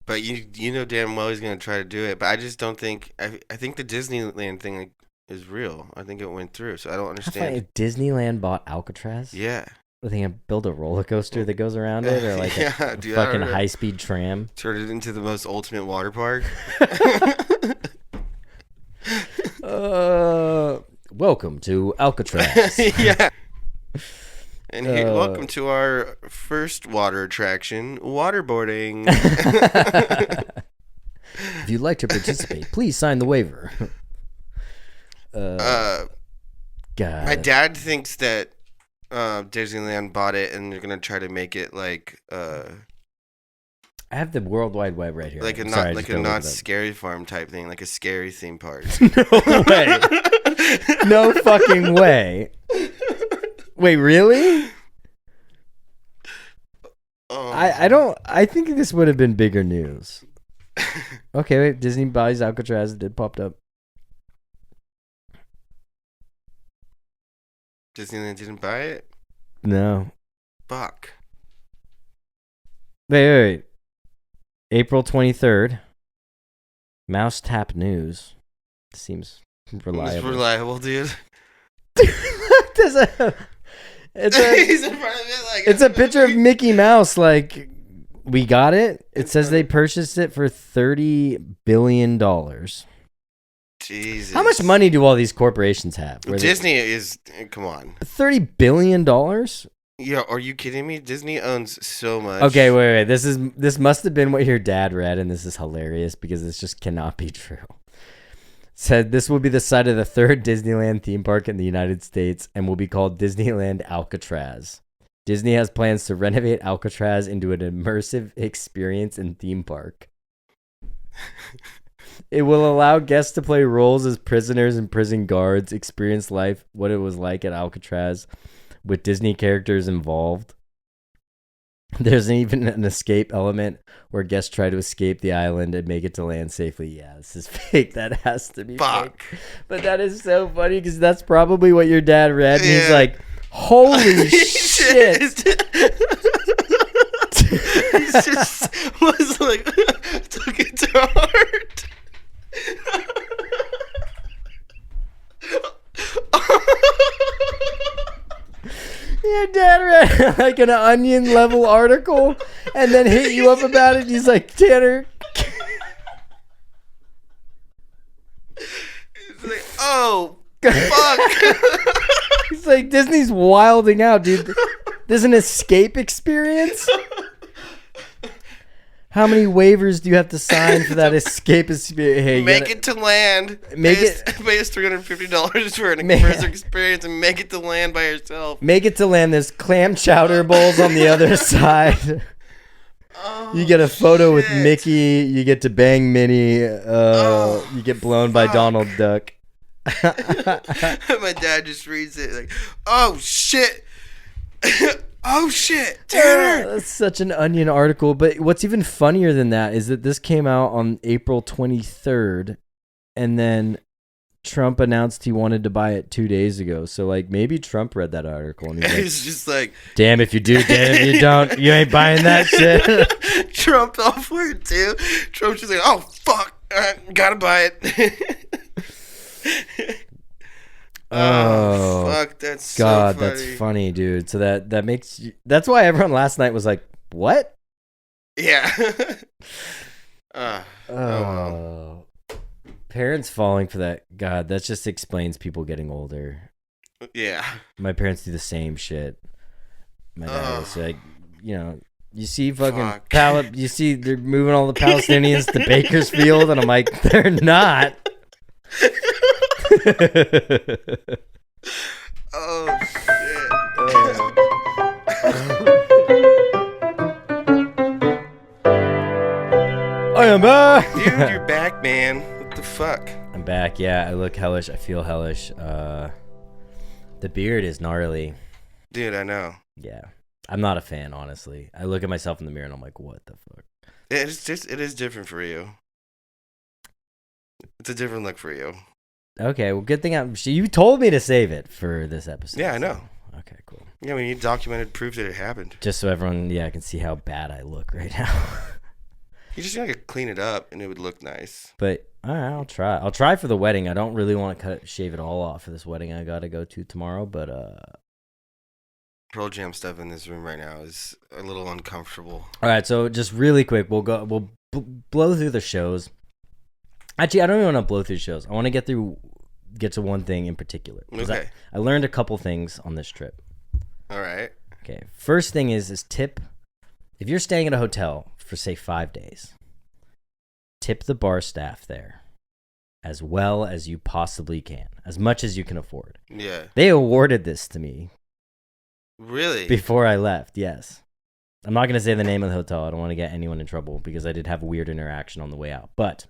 But you know damn well he's gonna try to do it. But I just don't think I think the Disneyland thing is real. I think it went through. So I don't How funny, understand. if Disneyland bought Alcatraz? Yeah. Are they gonna build a roller coaster that goes around it, or like Yeah, a dude. I fucking don't know. high speed tram? Turn it into the most ultimate water park. Welcome to Alcatraz. Yeah. And welcome to our first water attraction, waterboarding. If you'd like to participate, please sign the waiver. My God. dad thinks that Disneyland bought it and they're gonna try to make it like I have the World Wide Web right here. like a I'm not sorry, I like just a gotta look not it up. scary farm type thing, like a scary theme park. No way. No fucking way. Wait, really? I think this would have been bigger news. Okay, wait, Disney buys Alcatraz. It did popped up. Disneyland didn't buy it. No. Fuck. Wait. April 23rd. Mouse Tap News. Seems reliable. It's reliable, dude. It's He's in front of it like it's a picture of Mickey Mouse. Like, we got it. It says they purchased it for $30 billion. Jesus. How much money do all these corporations have? Disney is. Come on. $30 billion? Yeah, are you kidding me? Disney owns so much. Okay, wait. This must have been what your dad read, and this is hilarious because this just cannot be true. Said this will be the site of the third Disneyland theme park in the United States and will be called Disneyland Alcatraz. Disney has plans to renovate Alcatraz into an immersive experience and theme park. It will allow guests to play roles as prisoners and prison guards, experience life, what it was like at Alcatraz, with Disney characters involved. There's even an escape element where guests try to escape the island and make it to land safely. Yeah, this is fake. That has to be Fuck. fake. But that is so funny because that's probably what your dad read. And he's Yeah. like, holy shit. He just was like, took it to heart. Your dad read like an Onion level article and then hit you up about it. He's like, Tanner. He's like, oh, fuck. He's like, Disney's wilding out, dude. There's an escape experience? How many waivers do you have to sign for that escape experience? Hey, Make it to land. Make pay us $350 for an immersive experience and make it to land by yourself. Make it to land. There's clam chowder bowls on the other side. Oh, You get a photo with shit. Mickey. You get to bang Minnie. You get blown by fuck. Donald Duck. My dad just reads it like, oh, shit. Oh, shit. Tanner. That's such an Onion article. But what's even funnier than that is that this came out on April 23rd, and then Trump announced he wanted to buy it 2 days ago. So, like, maybe Trump read that article and he's like, He's just like, damn if you do, damn if you don't. You ain't buying that shit. Trump all for it, too. Trump's just like, oh, fuck. Gotta buy it. Oh, fuck. That's God, so funny. that's funny, dude. So that makes you, that's why everyone last night was like, what? Yeah. Oh, well. Parents falling for that. God, that just explains people getting older. Yeah. My parents do the same shit. My dad is like, you see fucking you see they're moving all the Palestinians to Bakersfield, and I'm like, they're not. Oh, shit. I am back. Dude, you're back, man. What the fuck? I'm back. Yeah, I look hellish. I feel hellish. The beard is gnarly. Dude, I know. Yeah, I'm not a fan, honestly. I look at myself in the mirror and I'm like, what the fuck? It is different for you. It's a different look for you. Okay, well, good thing you told me to save it for this episode. Yeah, I know. So, okay, cool. Yeah, we need documented proof that it happened. Just so everyone, can see how bad I look right now. You just gotta clean it up, and it would look nice. But all right, I'll try. I'll try for the wedding. I don't really want to shave it all off for this wedding I got to go to tomorrow. But Pearl Jam stuff in this room right now is a little uncomfortable. all right. So just really quick, we'll blow through the shows. Actually, I don't even want to blow through shows. I want to get to one thing in particular. Okay. I learned a couple things on this trip. All right. Okay. First thing is tip. If you're staying at a hotel for say 5 days, tip the bar staff there as well as you possibly can, as much as you can afford. Yeah. They awarded this to me Really? before I left. Yes. I'm not going to say the name of the hotel. I don't want to get anyone in trouble because I did have a weird interaction on the way out. But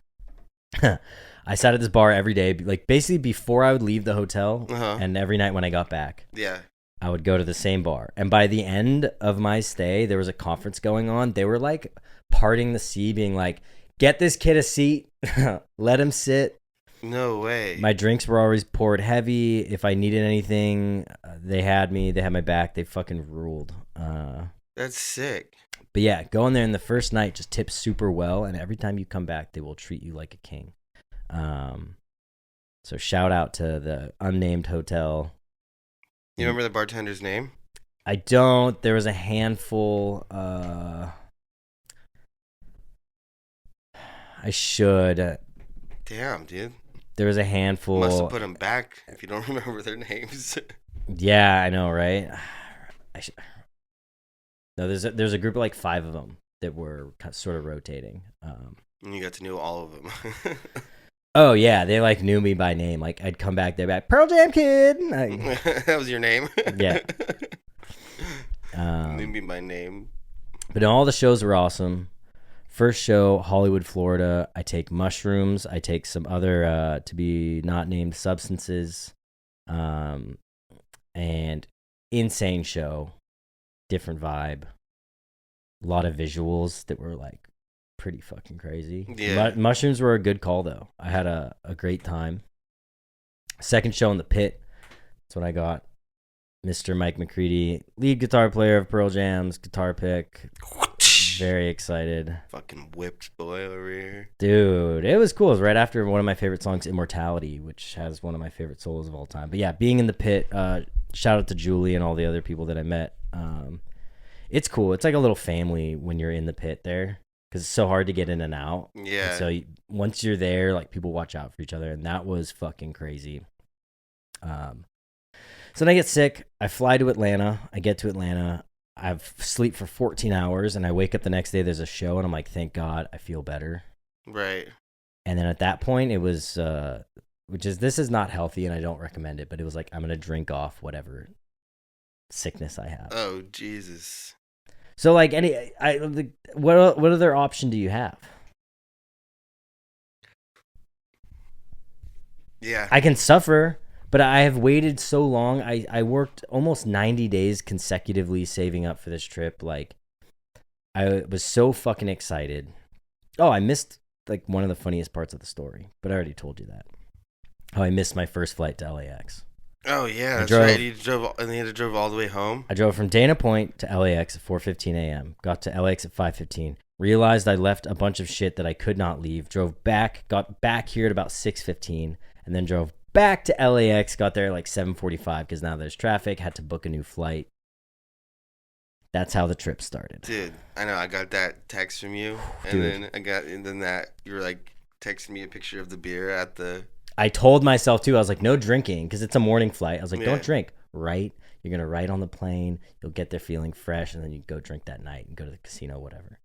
I sat at this bar every day, like basically before I would leave the hotel, and every night when I got back. Yeah. I would go to the same bar. And by the end of my stay, there was a conference going on. They were like parting the sea, being like, get this kid a seat, let him sit. No way. My drinks were always poured heavy. If I needed anything, they had me. They had my back. They fucking ruled. That's sick. But yeah, go in there, and the first night just tip super well. And every time you come back, they will treat you like a king. So shout out to the unnamed hotel. You remember the bartender's name? I don't. There was a handful. I should. Damn, dude. There was a handful. Must have put them back if you don't remember their names. Yeah, I know, right? I should. No, there's a group of like 5 of them that were sort of rotating. And you got to know all of them. Oh yeah, they like knew me by name. Like I'd come back, they'd be like, Pearl Jam kid. That was your name? Yeah. Knew me by name. But all the shows were awesome. First show, Hollywood, Florida. I take mushrooms. I take some other to be not named substances. And insane show. Different vibe. A lot of visuals that were like pretty fucking crazy. Yeah. Mushrooms were a good call though. I had a great time. Second show in the Pit. That's what I got. Mr. Mike McCready, lead guitar player of Pearl Jam's guitar pick. Very excited. Fucking whipped boy over here. Dude, it was cool. It was right after one of my favorite songs, Immortality, which has one of my favorite solos of all time. But yeah, being in the Pit, shout out to Julie and all the other people that I met. It's cool. It's like a little family when you're in the Pit there because it's so hard to get in and out. Yeah. And so once you're there, like people watch out for each other, and that was fucking crazy. So then I get sick. I fly to Atlanta. I get to Atlanta. I sleep for 14 hours, and I wake up the next day. There's a show, and I'm like, thank God, I feel better. Right. And then at that point, it was, this is not healthy, and I don't recommend it, but it was like, I'm going to drink off whatever sickness I have. Oh, Jesus. So, like, what other option do you have? Yeah. I can suffer, but I have waited so long. I worked almost 90 days consecutively saving up for this trip. Like, I was so fucking excited. Oh, I missed, like, one of the funniest parts of the story, but I already told you that. How I missed my first flight to LAX. Oh, yeah, that's right. You drove all the way home? I drove from Dana Point to LAX at 4:15 a.m. Got to LAX at 5:15. Realized I left a bunch of shit that I could not leave. Drove back, got back here at about 6:15, and then drove back to LAX. Got there at like 7:45 because now there's traffic. Had to book a new flight. That's how the trip started. Dude, I know. I got that text from you, and then that you were like texting me a picture of the beer at the. I told myself too. I was like, no drinking because it's a morning flight. I was like, don't drink. Write. You're gonna write on the plane. You'll get there feeling fresh, and then you go drink that night and go to the casino, whatever.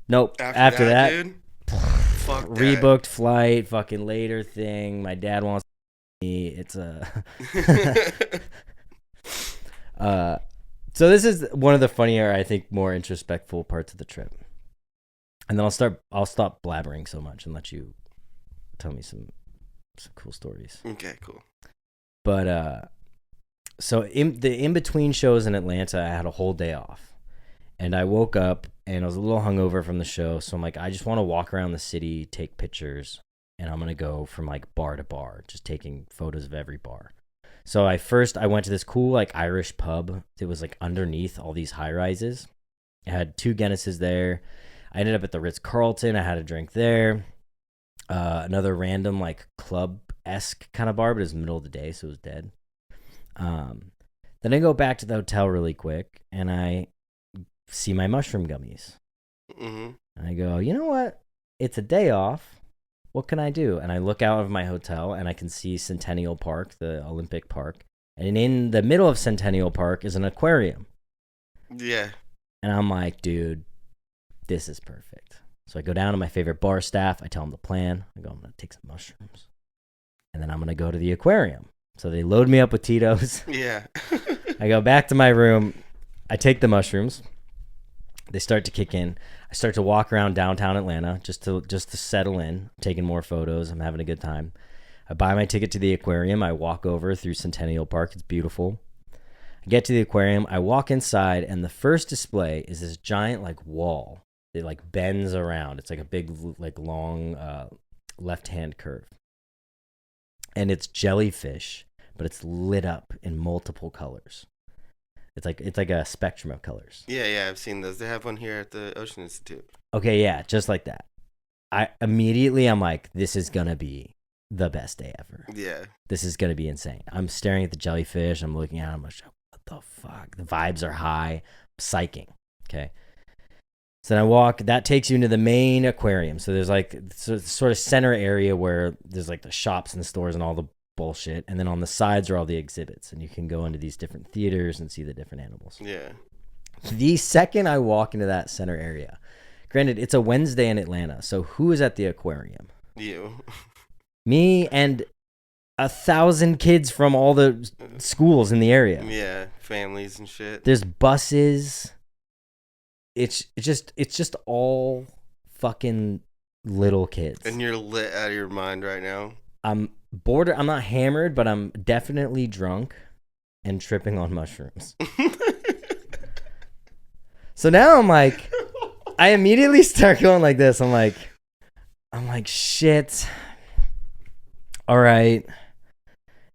Nope. After that, dude, fuck that. Rebooked flight, fucking later thing. My dad wants me. It's a. So this is one of the funnier, I think, more introspectful parts of the trip. And then I'll stop blabbering so much and let you tell me some cool stories. Okay, cool. But so in between shows in Atlanta, I had a whole day off, and I woke up and I was a little hungover from the show. So I'm like, I just want to walk around the city, take pictures, and I'm gonna go from like bar to bar, just taking photos of every bar. So I went to this cool like Irish pub that was like underneath all these high rises. I had 2 Guinnesses there. I ended up at the Ritz-Carlton. I had a drink there. Another random like club-esque kind of bar, but it was middle of the day, so it was dead. Then I go back to the hotel really quick, and I see my mushroom gummies. Mm-hmm. And I go, you know what? It's a day off. What can I do? And I look out of my hotel, and I can see Centennial Park, the Olympic Park. And in the middle of Centennial Park is an aquarium. Yeah. And I'm like, dude, this is perfect. So I go down to my favorite bar staff. I tell them the plan. I go, I'm going to take some mushrooms. And then I'm going to go to the aquarium. So they load me up with Tito's. Yeah. I go back to my room. I take the mushrooms. They start to kick in. I start to walk around downtown Atlanta just to settle in. I'm taking more photos. I'm having a good time. I buy my ticket to the aquarium. I walk over through Centennial Park. It's beautiful. I get to the aquarium. I walk inside, and the first display is this giant like wall. It like bends around. It's like a big like long left-hand curve. And it's jellyfish, but it's lit up in multiple colors. It's like a spectrum of colors. Yeah, I've seen those. They have one here at the Ocean Institute. Okay, yeah, just like that. I'm like, this is gonna be the best day ever. Yeah. This is gonna be insane. I'm staring at the jellyfish. I'm looking at them. I'm like, what the fuck? The vibes are high. I'm psyching. Okay. So then I walk. That takes you into the main aquarium. So there's like sort of center area where there's like the shops and the stores and all the bullshit. And then on the sides are all the exhibits. And you can go into these different theaters and see the different animals. Yeah. The second I walk into that center area, granted, it's a Wednesday in Atlanta. So who is at the aquarium? You. Me and 1,000 kids from all the schools in the area. Yeah, families and shit. There's buses. It's just all fucking little kids. And you're lit out of your mind right now. I'm bored. I'm not hammered, but I'm definitely drunk and tripping on mushrooms. So now I'm like, I immediately start going like this. I'm like, shit. All right.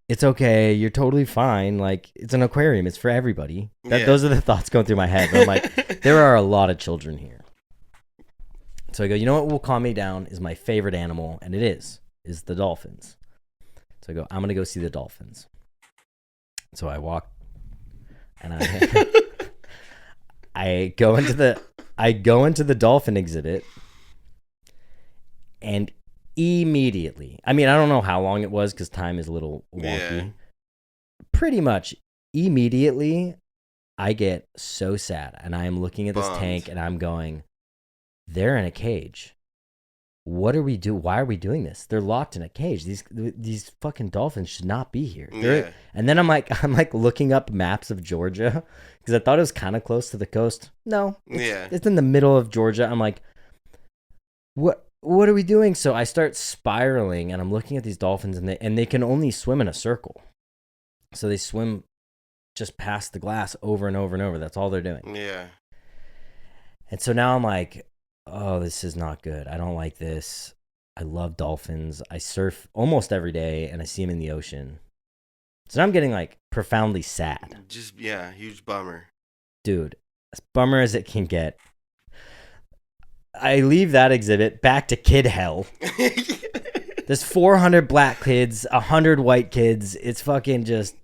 It's okay. You're totally fine. Like, it's an aquarium. It's for everybody. Those are the thoughts going through my head. But I'm like, there are a lot of children here. So I go, you know what will calm me down is my favorite animal, and it is the dolphins. So I go, I'm going to go see the dolphins. So I walk, and I go into the dolphin exhibit, and immediately, I mean, I don't know how long it was because time is a little wonky. Yeah. Pretty much immediately, I get so sad, and I am looking at this tank, and I'm going, they're in a cage. What are we doing? Why are we doing this? They're locked in a cage. These fucking dolphins should not be here. Yeah. And then I'm like looking up maps of Georgia because I thought it was kind of close to the coast. No, it's in the middle of Georgia. I'm like, what are we doing? So I start spiraling, and I'm looking at these dolphins, and they can only swim in a circle. So they swim just past the glass over and over and over. That's all they're doing. Yeah. And so now I'm like, oh, this is not good. I don't like this. I love dolphins. I surf almost every day, and I see them in the ocean. So now I'm getting like profoundly sad. Just, huge bummer. Dude, as bummer as it can get. I leave that exhibit back to kid hell. There's 400 black kids, 100 white kids. It's fucking just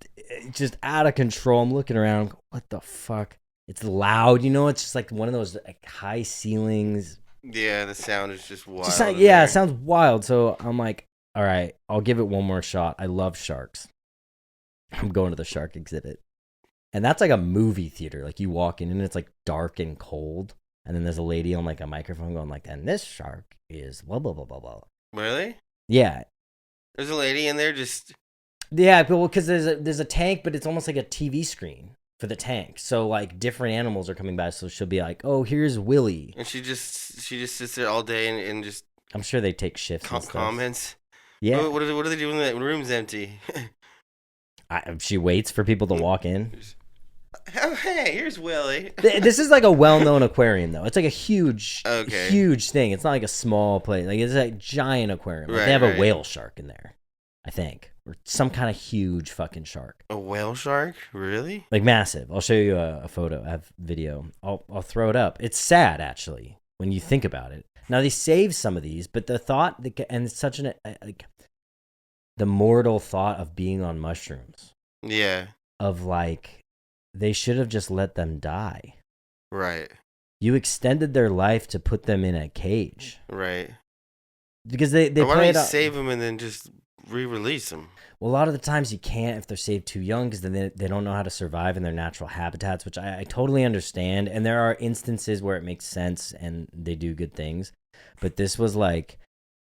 out of control. I'm looking around. What the fuck? It's loud. It's just like one of those like high ceilings. Yeah, the sound is just wild. It sounds wild. So I'm like, all right, I'll give it one more shot. I love sharks. I'm going to the shark exhibit. And that's like a movie theater. Like you walk in and it's like dark and cold. And then there's a lady on like a microphone going like, and this shark is blah, blah, blah, blah, blah. Really? Yeah. There's a lady in there just... Yeah, because there's a tank, but it's almost like a TV screen for the tank. So like different animals are coming by. So she'll be like, oh, here's Willie. And she just sits there all day and just... I'm sure they take shifts and stuff. Comments. Yeah. What do they do when the room's empty? She waits for people to walk in. Oh, hey, here's Willie. This is like a well-known aquarium, though. It's like a huge thing. It's not like a small place. Like it's a giant aquarium. Like they have a whale shark in there, I think, or some kind of huge fucking shark. A whale shark? Really? Like massive. I'll show you a photo. I have video. I'll throw it up. It's sad, actually. when you think about it. Now they save some of these, but the thought and it's such an like the mortal thought of being on mushrooms. Yeah. Of like they should have just let them die. Right. You extended their life to put them in a cage. Right. Because they why play don't it you out. save them and then just re-release them? Well, a lot of the times you can't if they're saved too young because then they don't know how to survive in their natural habitats, which I totally understand. And there are instances where it makes sense and they do good things. But this was like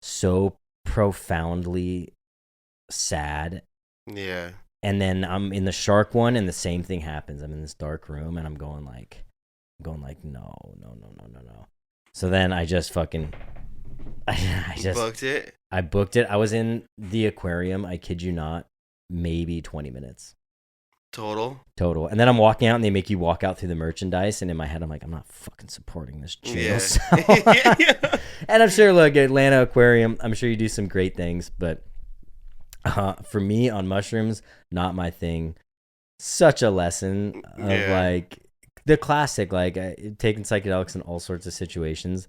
so profoundly sad. Yeah. And then I'm in the shark one and the same thing happens. I'm in this dark room and I'm going like, no. So then I just fucking, I just booked it. I booked it. I was in the aquarium. I kid you not, maybe 20 minutes. Total. And then I'm walking out and they make you walk out through the merchandise. And in my head, I'm like, I'm not fucking supporting this jail. Yeah. So and I'm sure, look, Atlanta Aquarium, I'm sure you do some great things. But for me on mushrooms, not my thing. Such a lesson of like the classic, like taking psychedelics in all sorts of situations.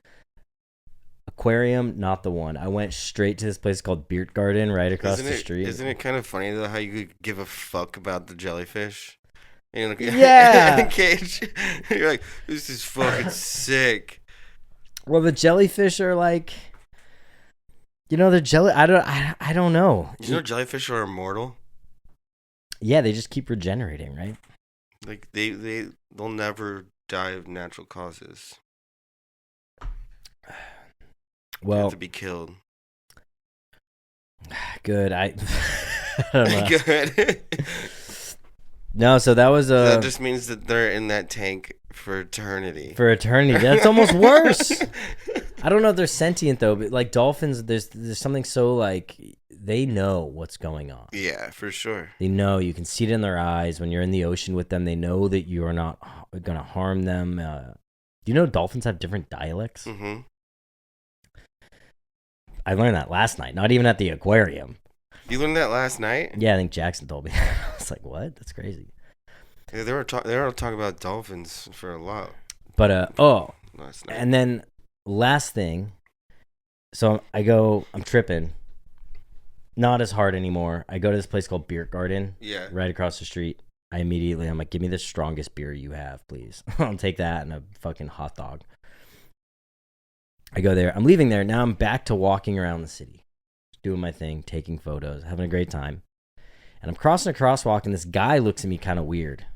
Aquarium, not the one. I went straight to this place called Beard Garden right across the street. Isn't it kind of funny though how you could give a fuck about the jellyfish? And like, yeah. in a cage. You're like, this is fucking sick. Well, the jellyfish are like, they're jelly. I don't know. You know, jellyfish are immortal. Yeah, they just keep regenerating, right? Like they'll never die of natural causes. Well, they have to be killed. Good. I don't know. Good. No, so that was that just means that they're in that tank for eternity. That's almost worse. I don't know if they're sentient though, but like dolphins, there's something so like they know what's going on. Yeah, for sure. They know. You can see it in their eyes when you're in the ocean with them. They know that you are not going to harm them. Do you know dolphins have different dialects? Mm-hmm. I learned that last night, not even at the aquarium. You learned that last night? Yeah, I think Jackson told me. I was like, what? That's crazy. Yeah, they were talking about dolphins for a lot. But, last night. And then last thing, so I'm tripping. Not as hard anymore. I go to this place called Beer Garden. Yeah. Right across the street. I'm like, give me the strongest beer you have, please. I'll take that and a fucking hot dog. I go there. I'm leaving there. Now I'm back to walking around the city. Doing my thing, taking photos, having a great time. And I'm crossing a crosswalk and this guy looks at me kind of weird.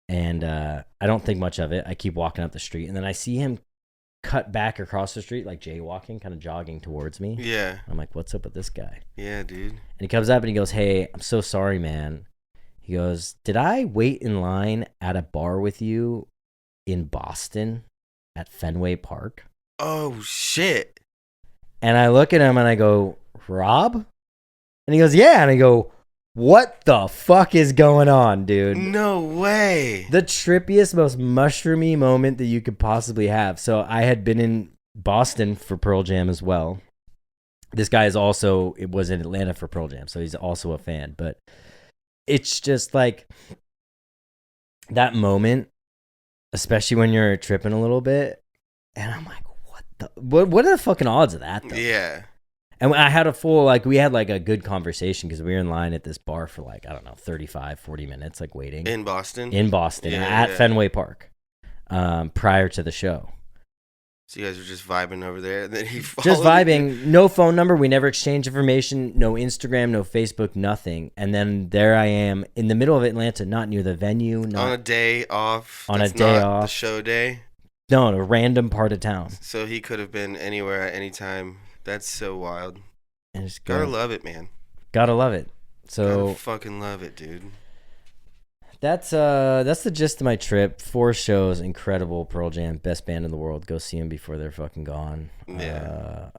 And I don't think much of it. I keep walking up the street. And then I see him cut back across the street, like jaywalking, kind of jogging towards me. Yeah. I'm like, what's up with this guy? Yeah, dude. And he comes up and he goes, hey, I'm so sorry, man. He goes, did I wait in line at a bar with you in Boston at Fenway Park? Oh, shit. And I look at him and I go, Rob? And he goes, yeah. And I go, what the fuck is going on, dude? No way. The trippiest, most mushroomy moment that you could possibly have. So I had been in Boston for Pearl Jam as well. This guy was in Atlanta for Pearl Jam, so he's also a fan. But it's just like that moment, especially when you're tripping a little bit. And I'm like, what are the fucking odds of that, though? Yeah. And I had we had like a good conversation because we were in line at this bar for like, I don't know, 35, 40 minutes, like waiting. In Boston? At Fenway Park prior to the show. So you guys were just vibing over there? And then he followed Just vibing. No phone number. We never exchanged information. No Instagram, no Facebook, nothing. And then there I am in the middle of Atlanta, not near the venue. On a day off? On a day off. The show day? No, in a random part of town. So he could have been anywhere at any time. That's so wild. And just gotta love it, man. Gotta love it. So gotta fucking love it, dude. That's the gist of my trip. 4 shows, incredible. Pearl Jam, best band in the world. Go see them before they're fucking gone. Yeah.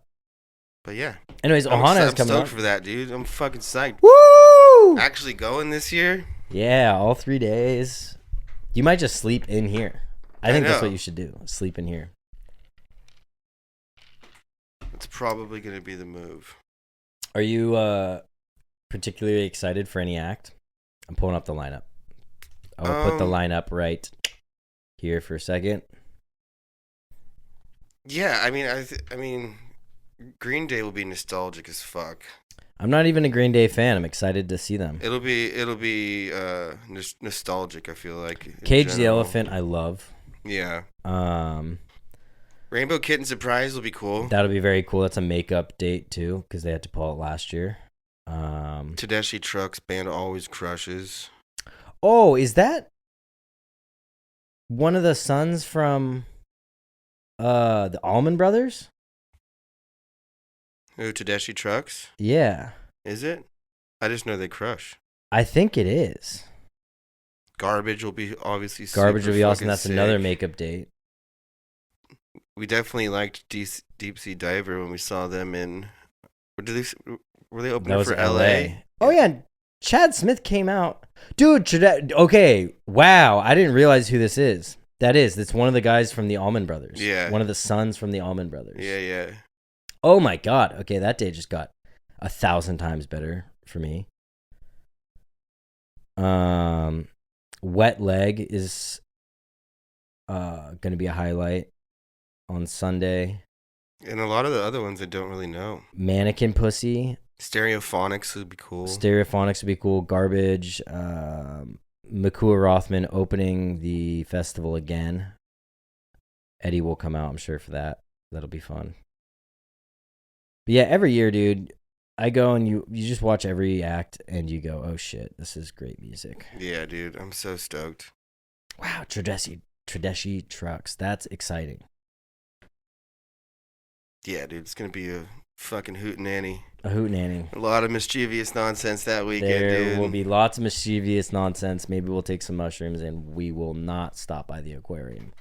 But yeah. Anyways, Ohana is coming I'm up. stoked for that, dude. I'm fucking psyched. Woo! Actually going this year? Yeah, all 3 days. You might just sleep in here. I think that's what you should do. Sleep in here. It's probably going to be the move. Are you particularly excited for any act? I'm pulling up the lineup. I'll put the lineup right here for a second. Yeah, I mean, Green Day will be nostalgic as fuck. I'm not even a Green Day fan. I'm excited to see them. It'll be nostalgic. I feel like in Cage the general. Elephant, I love. Yeah, Um, Rainbow Kitten Surprise will be cool. that'll be very cool. That's a makeup date too, because they had to pull it last year. Tedeschi Trucks Band always crushes. Oh, is that one of the sons from the Allman Brothers? Ooh, Tedeschi Trucks? Yeah, Is it? I just know they crush. I think it is. Garbage will be obviously Garbage super will be awesome. fucking That's sick. another makeup date. We definitely liked Deep Sea Diver when we saw them in. Were they That opening was for L.A. LA? Oh yeah, Chad Smith came out, dude. Okay, wow. I didn't realize who this is. That's one of the guys from the Allman Brothers. Yeah. One of the sons from the Allman Brothers. Yeah, yeah. Oh my god. Okay, that day just got 1,000 times better for me. Wet Leg is gonna be a highlight on Sunday. And a lot of the other ones I don't really know. Mannequin Pussy, Stereophonics would be cool. Stereophonics would be cool. Garbage, Makua Rothman opening the festival again. Eddie will come out, I'm sure, for that. That'll be fun. But yeah, every year, dude, I go and you just watch every act and you go, oh shit, this is great music. Yeah, dude, I'm so stoked. Wow, Tedeschi Trucks. That's exciting. Yeah, dude, it's gonna be a fucking hootenanny. A hootenanny. A lot of mischievous nonsense that weekend, There dude. will be lots of mischievous nonsense. Maybe we'll take some mushrooms and we will not stop by the aquarium.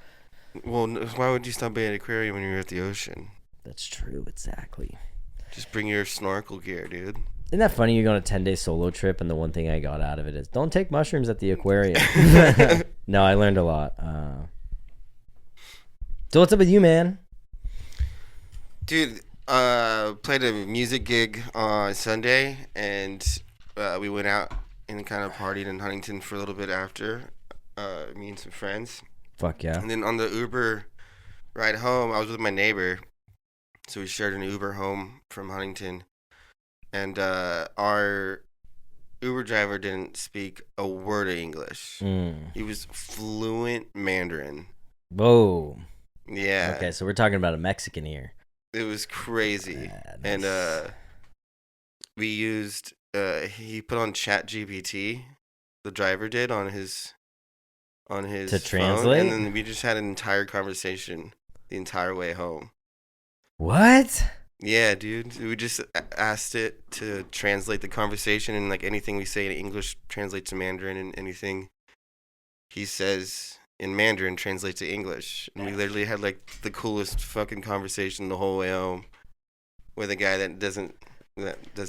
Well, why would you stop by an aquarium when you're at the ocean? That's true, exactly. Just bring your snorkel gear, dude. Isn't that funny? You go on a 10-day solo trip, and the one thing I got out of it is don't take mushrooms at the aquarium. No, I learned a lot. So what's up with you, man? Dude, played a music gig on Sunday, and we went out and kind of partied in Huntington for a little bit after, me and some friends. Fuck yeah. And then on the Uber ride home, I was with my neighbor, so we shared an Uber home from Huntington, and our Uber driver didn't speak a word of English. He was fluent Mandarin. Whoa. Yeah. Okay, so we're talking about a Mexican here. It was crazy. Nice. And we used he put on ChatGPT, the driver did on his To phone, translate? and then we just had an entire conversation the entire way home. What? Yeah, dude. We just asked it to translate the conversation, and like anything we say in English translates to Mandarin, and anything he says in Mandarin translates to English. And we literally had like the coolest fucking conversation the whole way home with a guy that doesn't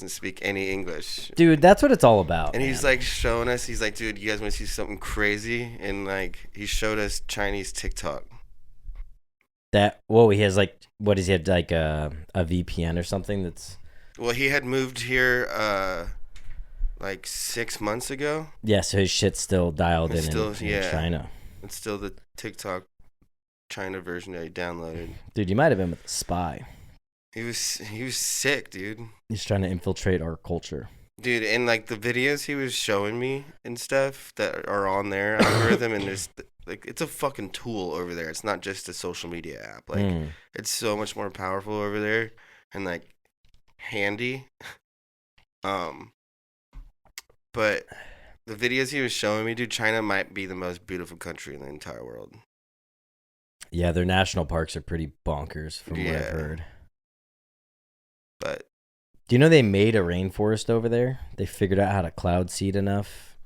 speak any English. Dude, that's what it's all about. And man. he's like showing us, he's like, dude, you guys want to see something crazy? And like he showed us Chinese TikTok. He has like, what does he have, like a VPN or something that's... Well, he had moved here like 6 months ago. Yeah, so his shit's still dialed in China. It's still the TikTok China version that he downloaded. Dude, you might have been with a spy. He was sick, dude. He's trying to infiltrate our culture. Dude, and like the videos he was showing me and stuff that are on their algorithm, and there's like it's a fucking tool over there. It's not just a social media app. Like it's so much more powerful over there and like handy. But the videos he was showing me, dude, China might be the most beautiful country in the entire world. Yeah, their national parks are pretty bonkers from what I've Yeah. heard. But Do you know they made a rainforest over there? They figured out how to cloud seed enough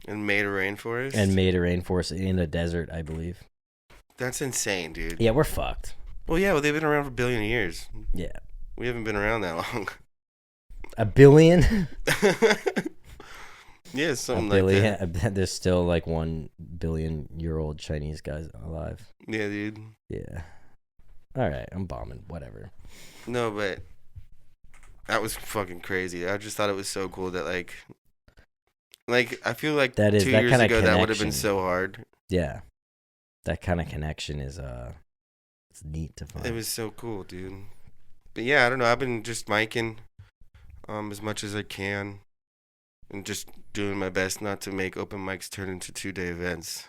and made a rainforest. and made a rainforest in a desert, I believe. That's insane, dude. Yeah, we're fucked. Well, yeah, well they've been around for a billion years. Yeah. We haven't been around that long. A billion? Yeah, something A like billion. that. I bet there's still like 1 billion-year-old Chinese guys alive. Yeah, dude. Yeah. All right, I'm bombing. Whatever. No, but that was fucking crazy. I just thought it was so cool that like I feel like That is 2 that years kind of ago connection. that would have been so hard. Yeah. That kind of connection is It's neat to find. It was so cool, dude. But yeah, I don't know. I've been just miking as much as I can, and just doing my best not to make open mics turn into 2-day events.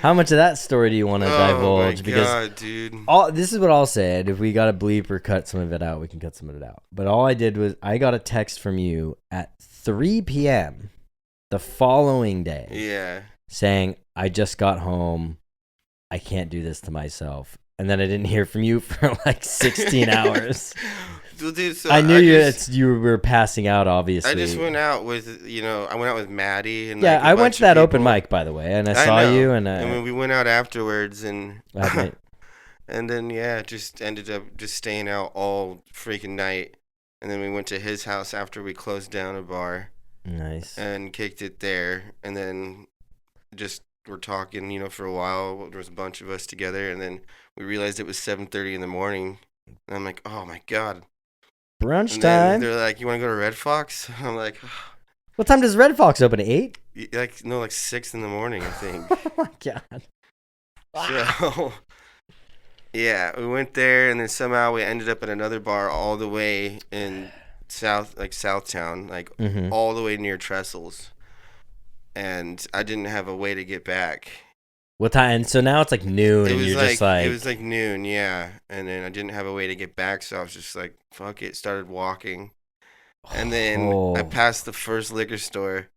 How much of that story do you want to divulge? Because God, dude. This is what I'll say. And if we got to bleep or cut some of it out, we can cut some of it out. But all I did was I got a text from you at 3 p.m. the following day. Yeah. Saying, I just got home. I can't do this to myself. And then I didn't hear from you for like 16 hours. Well, dude, so I knew you were passing out, obviously. I just went out with, I went out with Maddie. And yeah, I went to that open mic, by the way, and I saw you. And when we went out afterwards, and and then, just ended up just staying out all freaking night. And then we went to his house after we closed down a bar. Nice. And kicked it there. And then just were talking, for a while. There was a bunch of us together. And then we realized it was 7:30 in the morning. And I'm like, oh, my God. Brunch time. They're like, you want to go to Red Fox? I'm like, oh. What time does Red Fox open? 8? Like 6 in the morning, I think. Oh my God. So, yeah, we went there, and then somehow we ended up at another bar all the way in Southtown, all the way near Trestles. And I didn't have a way to get back. What time? And so now it's like noon, and you're just like... It was like noon, yeah. And then I didn't have a way to get back, so I was just like, fuck it, started walking. And then I passed the first liquor store.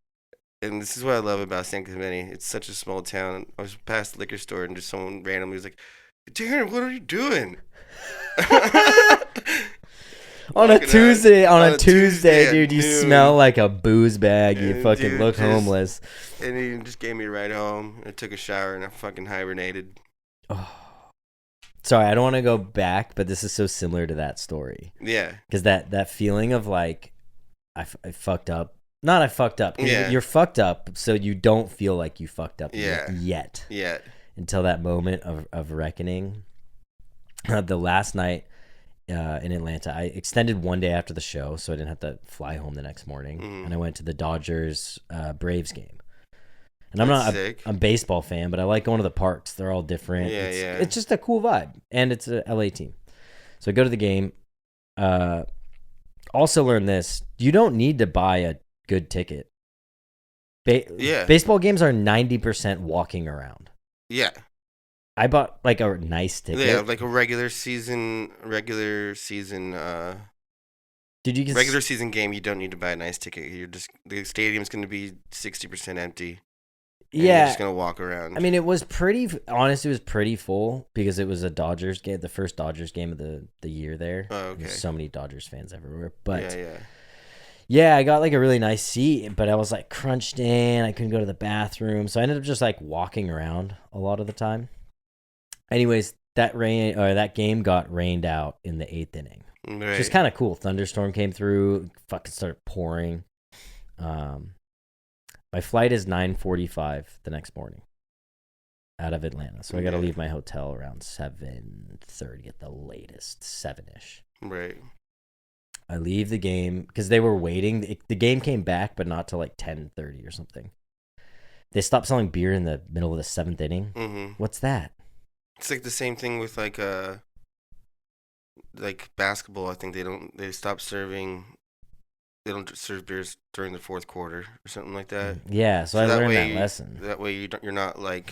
And this is what I love about San Clemente. It's such a small town. I was past the liquor store, and just someone randomly was like, Darren, what are you doing? On a Tuesday, dude, you smell like a booze bag. You fucking look homeless. And he just gave me a ride home. I took a shower, and I fucking hibernated. Oh. Sorry, I don't want to go back, but this is so similar to that story. Yeah. Because that feeling of like, I fucked up. Not I fucked up. Yeah. You're fucked up, so you don't feel like you fucked up yet. Yeah. Until that moment of reckoning. The last night in Atlanta, I extended one day after the show, so I didn't have to fly home the next morning. And I went to the Dodgers Braves game. And I'm a baseball fan, but I like going to the parks. They're all different. Yeah, it's just a cool vibe, and it's a LA team. So I go to the game. Also learned this: you don't need to buy a good ticket. Baseball games are 90% walking around. Yeah. I bought like a nice ticket. Yeah, like a regular season. Regular season game. You don't need to buy a nice ticket. The stadium's going to be 60% empty. You're just gonna walk around. I mean, it was pretty full because it was a Dodgers game, the first Dodgers game of the year there. Oh, okay. There's so many Dodgers fans everywhere. But yeah, I got like a really nice seat, but I was like crunched in. I couldn't go to the bathroom, so I ended up just like walking around a lot of the time. Anyways, that game got rained out in the 8th inning, which is kind of cool. Thunderstorm came through, fucking started pouring. My flight is 9:45 the next morning out of Atlanta. So I got to leave my hotel around 7:30 at the latest, 7-ish. Right. I leave the game because they were waiting. The game came back, but not till like 10:30 or something. They stopped selling beer in the middle of the 7th inning. Mm-hmm. What's that? It's like the same thing with like basketball. I think they stopped serving. They don't serve beers during the 4th quarter or something like that. Yeah, so I learned that lesson. That way you're not like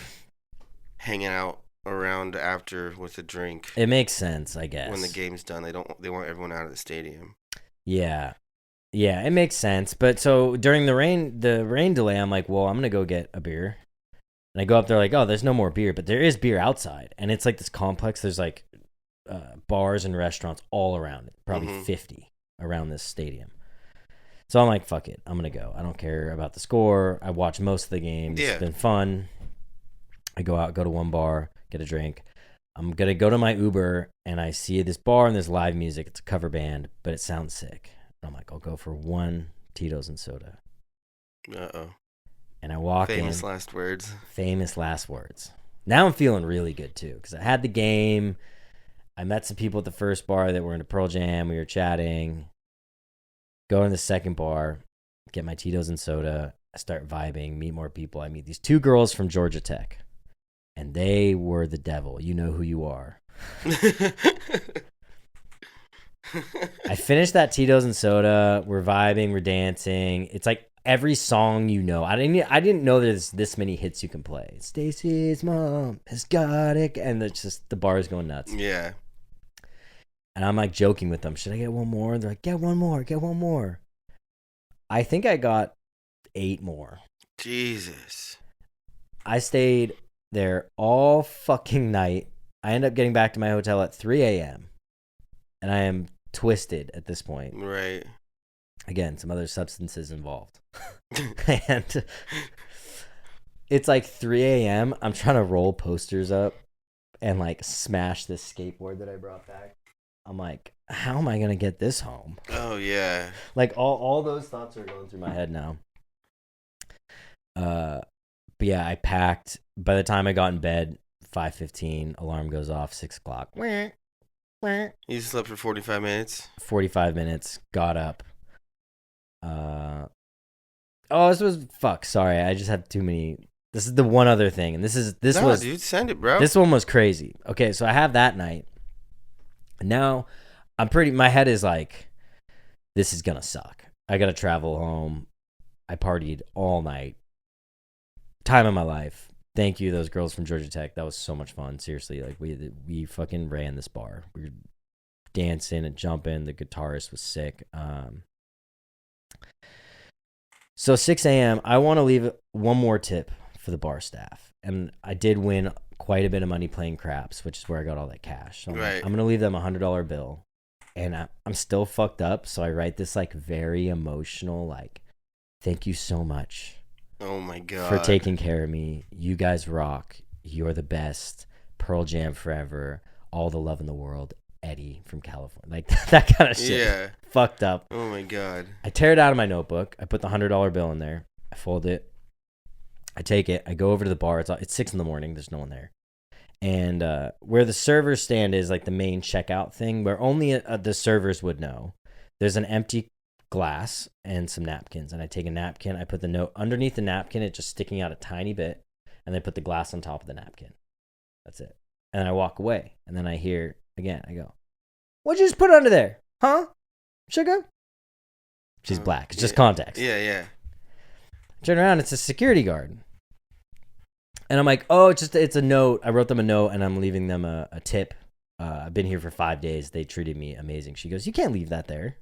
hanging out around after with a drink. It makes sense, I guess. When the game's done, they want everyone out of the stadium. Yeah, it makes sense. But so during the rain delay, I'm like, well, I'm gonna go get a beer. And I go up there like, oh, there's no more beer, but there is beer outside, and it's like this complex. There's like bars and restaurants all around it, probably 50 around this stadium. So I'm like, fuck it. I'm going to go. I don't care about the score. I watch most of the games. It's been fun. I go out, go to one bar, get a drink. I'm going to go to my Uber, and I see this bar and there's live music. It's a cover band, but it sounds sick. I'm like, I'll go for one Tito's and soda. Uh-oh. And I walk in. Famous last words. Famous last words. Now I'm feeling really good, too, because I had the game. I met some people at the first bar that were into Pearl Jam. We were chatting. Go in the second bar, get my Tito's and soda. I start vibing, meet more people. I meet these 2 girls from Georgia Tech. and they were the devil. You know who you are. I finished that Tito's and soda. We're vibing, we're dancing. It's like every song you know. I didn't know there's this many hits you can play. Stacy's mom has got it, and it's just the bar is going nuts. Yeah. And I'm like joking with them. Should I get one more? And they're like, get one more, get one more. I think I got 8 more. Jesus. I stayed there all fucking night. I end up getting back to my hotel at 3 a.m. And I am twisted at this point. Right. Again, some other substances involved. And it's like 3 a.m. I'm trying to roll posters up and like smash this skateboard that I brought back. I'm like, how am I going to get this home? Oh, yeah. Like all those thoughts are going through my head now. But yeah, I packed. By the time I got in bed, 5:15, alarm goes off, 6 o'clock. You slept for 45 minutes? 45 minutes, got up. Oh, this was, sorry, I just have too many. This is the one other thing, and Dude, send it, bro. This one was crazy. Okay, so I have that night. And now, my head is like, this is gonna suck. I gotta travel home. I partied all night. Time of my life. Thank you, those girls from Georgia Tech. That was so much fun. Seriously, like we fucking ran this bar. We were dancing and jumping. The guitarist was sick. So 6 a.m. I want to leave one more tip for the bar staff, and I did win quite a bit of money playing craps, which is where I got all that cash. So right. I'm gonna leave them $100 bill, and I'm still fucked up. So I write this like very emotional, like, thank you so much. Oh my God. For taking care of me. You guys rock. You're the best. Pearl Jam forever. All the love in the world. Eddie from California. Like that kind of shit. Yeah. Fucked up. Oh my God. I tear it out of my notebook. I put the $100 bill in there. I fold it. I take it. I go over to the bar. It's 6 a.m. There's no one there. And where the server stand is, like the main checkout thing, where only the servers would know, there's an empty glass and some napkins, and I take a napkin, I put the note underneath the napkin, it just sticking out a tiny bit, and then put the glass on top of the napkin. That's it. And I walk away, and then I hear again, I go, what'd you just put under there? Huh? Sugar? She's black. It's just context. Yeah. Turn around, it's a security guard. And I'm like, oh, it's a note. I wrote them a note, and I'm leaving them a tip. I've been here for 5 days. They treated me amazing. She goes, you can't leave that there.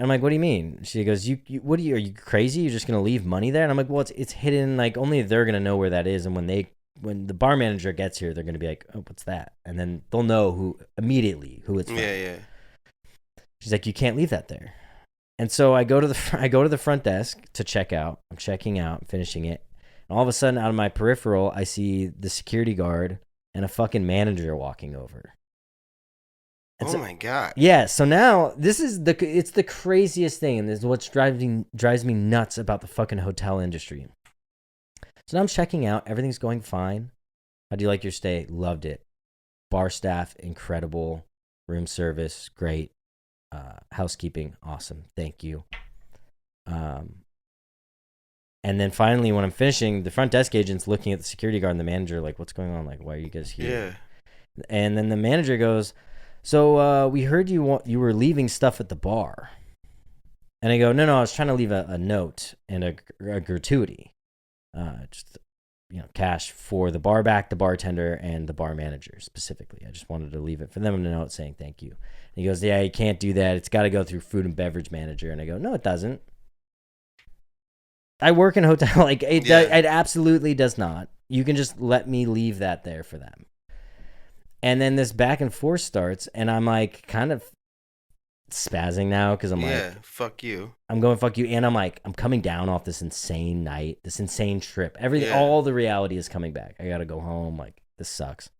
And I'm like, what do you mean? She goes, are you crazy? You're just going to leave money there? And I'm like, well, it's hidden. Like, only they're going to know where that is. And when the bar manager gets here, they're going to be like, oh, what's that? And then they'll know immediately who it's from. Yeah. She's like, you can't leave that there. And so I go to the front desk to check out. I'm checking out, I'm finishing it. And all of a sudden, out of my peripheral, I see the security guard and a fucking manager walking over. And oh my God. Yeah, so now it's the craziest thing, and this is what drives me nuts about the fucking hotel industry. So now I'm checking out, everything's going fine. How do you like your stay? Loved it. Bar staff, incredible. Room service, great. Housekeeping, awesome. Thank you. And then finally, when I'm finishing, the front desk agent's looking at the security guard and the manager, like, what's going on? Like, why are you guys here? Yeah. And then the manager goes, so we heard you were leaving stuff at the bar. And I go, no, I was trying to leave a note and a gratuity. Just, cash for the bar back, the bartender, and the bar manager specifically. I just wanted to leave it for them a note saying thank you. And he goes, yeah, you can't do that. It's got to go through food and beverage manager. And I go, no, it doesn't. I work in a hotel. Like, it absolutely does not. You can just let me leave that there for them. And then this back and forth starts, and I'm like kind of spazzing now because I'm like, fuck you. I'm going, fuck you. And I'm like, I'm coming down off this insane night, this insane trip. Everything, all the reality is coming back. I got to go home. Like, this sucks.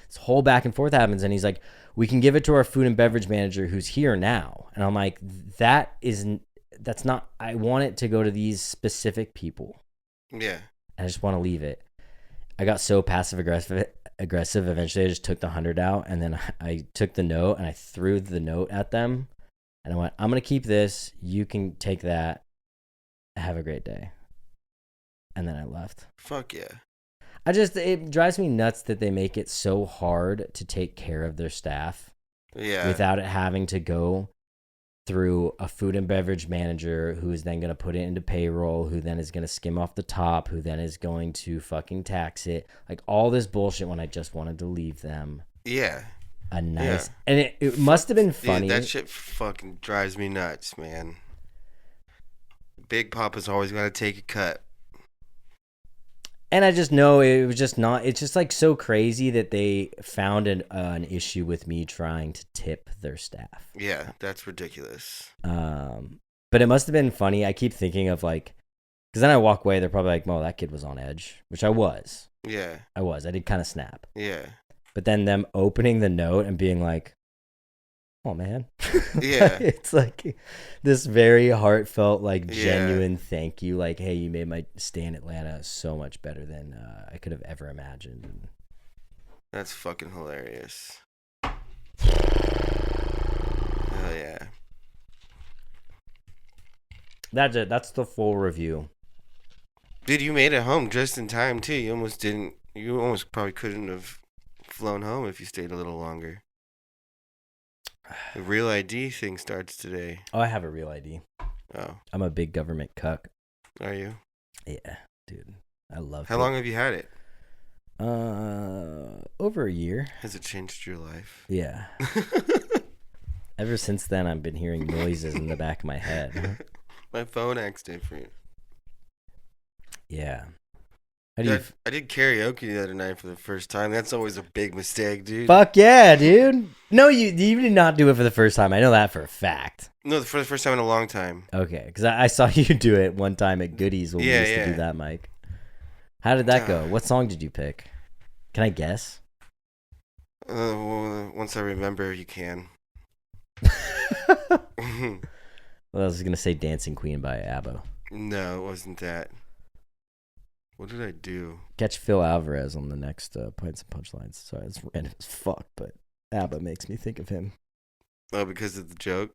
This whole back and forth happens, and he's like, we can give it to our food and beverage manager who's here now. And I'm like, that's not, I want it to go to these specific people. Yeah. I just want to leave it. I got so passive aggressive. Eventually, I just took the 100 out, and then I took the note and I threw the note at them, and I went, "I'm gonna keep this. You can take that. Have a great day." And then I left. Fuck yeah. It drives me nuts that they make it so hard to take care of their staff without it having to go through a food and beverage manager who is then going to put it into payroll, who then is going to skim off the top, who then is going to fucking tax it. Like all this bullshit when I just wanted to leave them. Yeah. A nice. And it must have been funny. Dude, that shit fucking drives me nuts, man. Big Papa's always got to take a cut. And I just know it was just not. It's just like so crazy that they found an issue with me trying to tip their staff. Yeah, that's ridiculous. But it must have been funny. I keep thinking of like, because then I walk away. They're probably like, "Well, that kid was on edge," which I was. Yeah, I was. I did kind of snap. Yeah. But then them opening the note and being like, "Oh man," yeah, it's like this very heartfelt, like genuine thank you. Like, hey, you made my stay in Atlanta so much better than I could have ever imagined. That's fucking hilarious. Oh yeah. That's it. That's the full review. Dude, you made it home just in time too. You almost probably couldn't have flown home if you stayed a little longer. The real ID thing starts today. Oh, I have a real ID. Oh. I'm a big government cuck. Are you? Yeah, dude. I love it. How long have you had it? Over a year. Has it changed your life? Yeah. Ever since then, I've been hearing noises in the back of my head. My phone acts different. Yeah. I did karaoke the other night for the first time. That's always a big mistake, dude. Fuck yeah, dude. No, you did not do it for the first time. I know that for a fact. No, for the first time in a long time. Okay, because I saw you do it one time at Goodies when we used to do that, Mike. How did that go? What song did you pick? Can I guess? Well, once I remember, you can. Well, I was going to say Dancing Queen by ABBA. No, it wasn't that. What did I do? Catch Phil Alvarez on the next Pints and Punchlines. Sorry, it's random as fuck, but ABBA makes me think of him. Oh, because of the joke?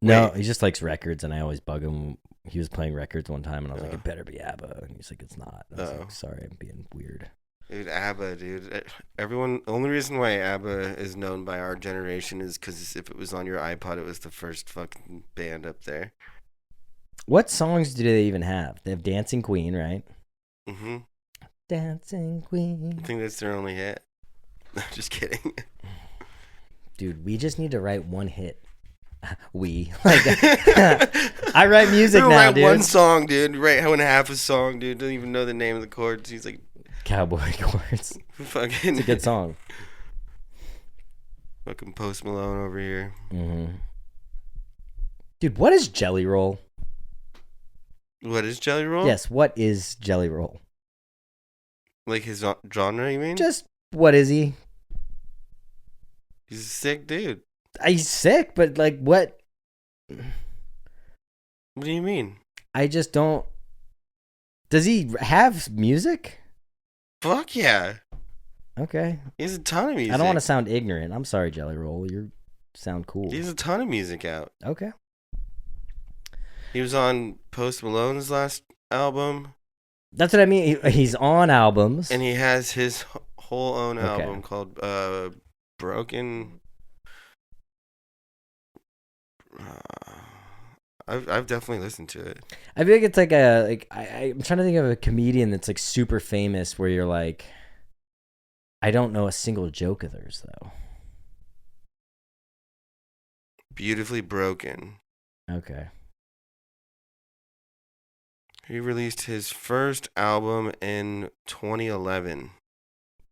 No, Wait. he just likes records, and I always bug him. He was playing records one time, and I was like, it better be ABBA. And he's like, it's not. And I was like, sorry, I'm being weird. Dude, ABBA, dude. The only reason why ABBA is known by our generation is because if it was on your iPod, it was the first fucking band up there. What songs do they even have? They have Dancing Queen, right? Mm-hmm. Dancing Queen. I think that's their only hit. No, just kidding. Dude, we just need to write one hit. I write music now, write dude. One song, dude. Write half a song, dude. Don't even know the name of the chords. He's like cowboy chords. Fucking. It's a good song. Fucking Post Malone over here. Mm-hmm. Dude, what is Jelly Roll? What is Jelly Roll? Yes, what is Jelly Roll? Like his genre, you mean? Just what is he? He's a sick dude. He's sick, but like what? What do you mean? I just don't. Does he have music? Fuck yeah. Okay. He has a ton of music. I don't want to sound ignorant. I'm sorry, Jelly Roll. You sound cool. He has a ton of music out. Okay. He was on Post Malone's last album. That's what I mean. He's on albums. And he has his whole own album called Broken. I've definitely listened to it. I feel like it's like I'm trying to think of a comedian that's like super famous where you're like, I don't know a single joke of theirs though. Beautifully Broken. Okay. He released his first album in 2011.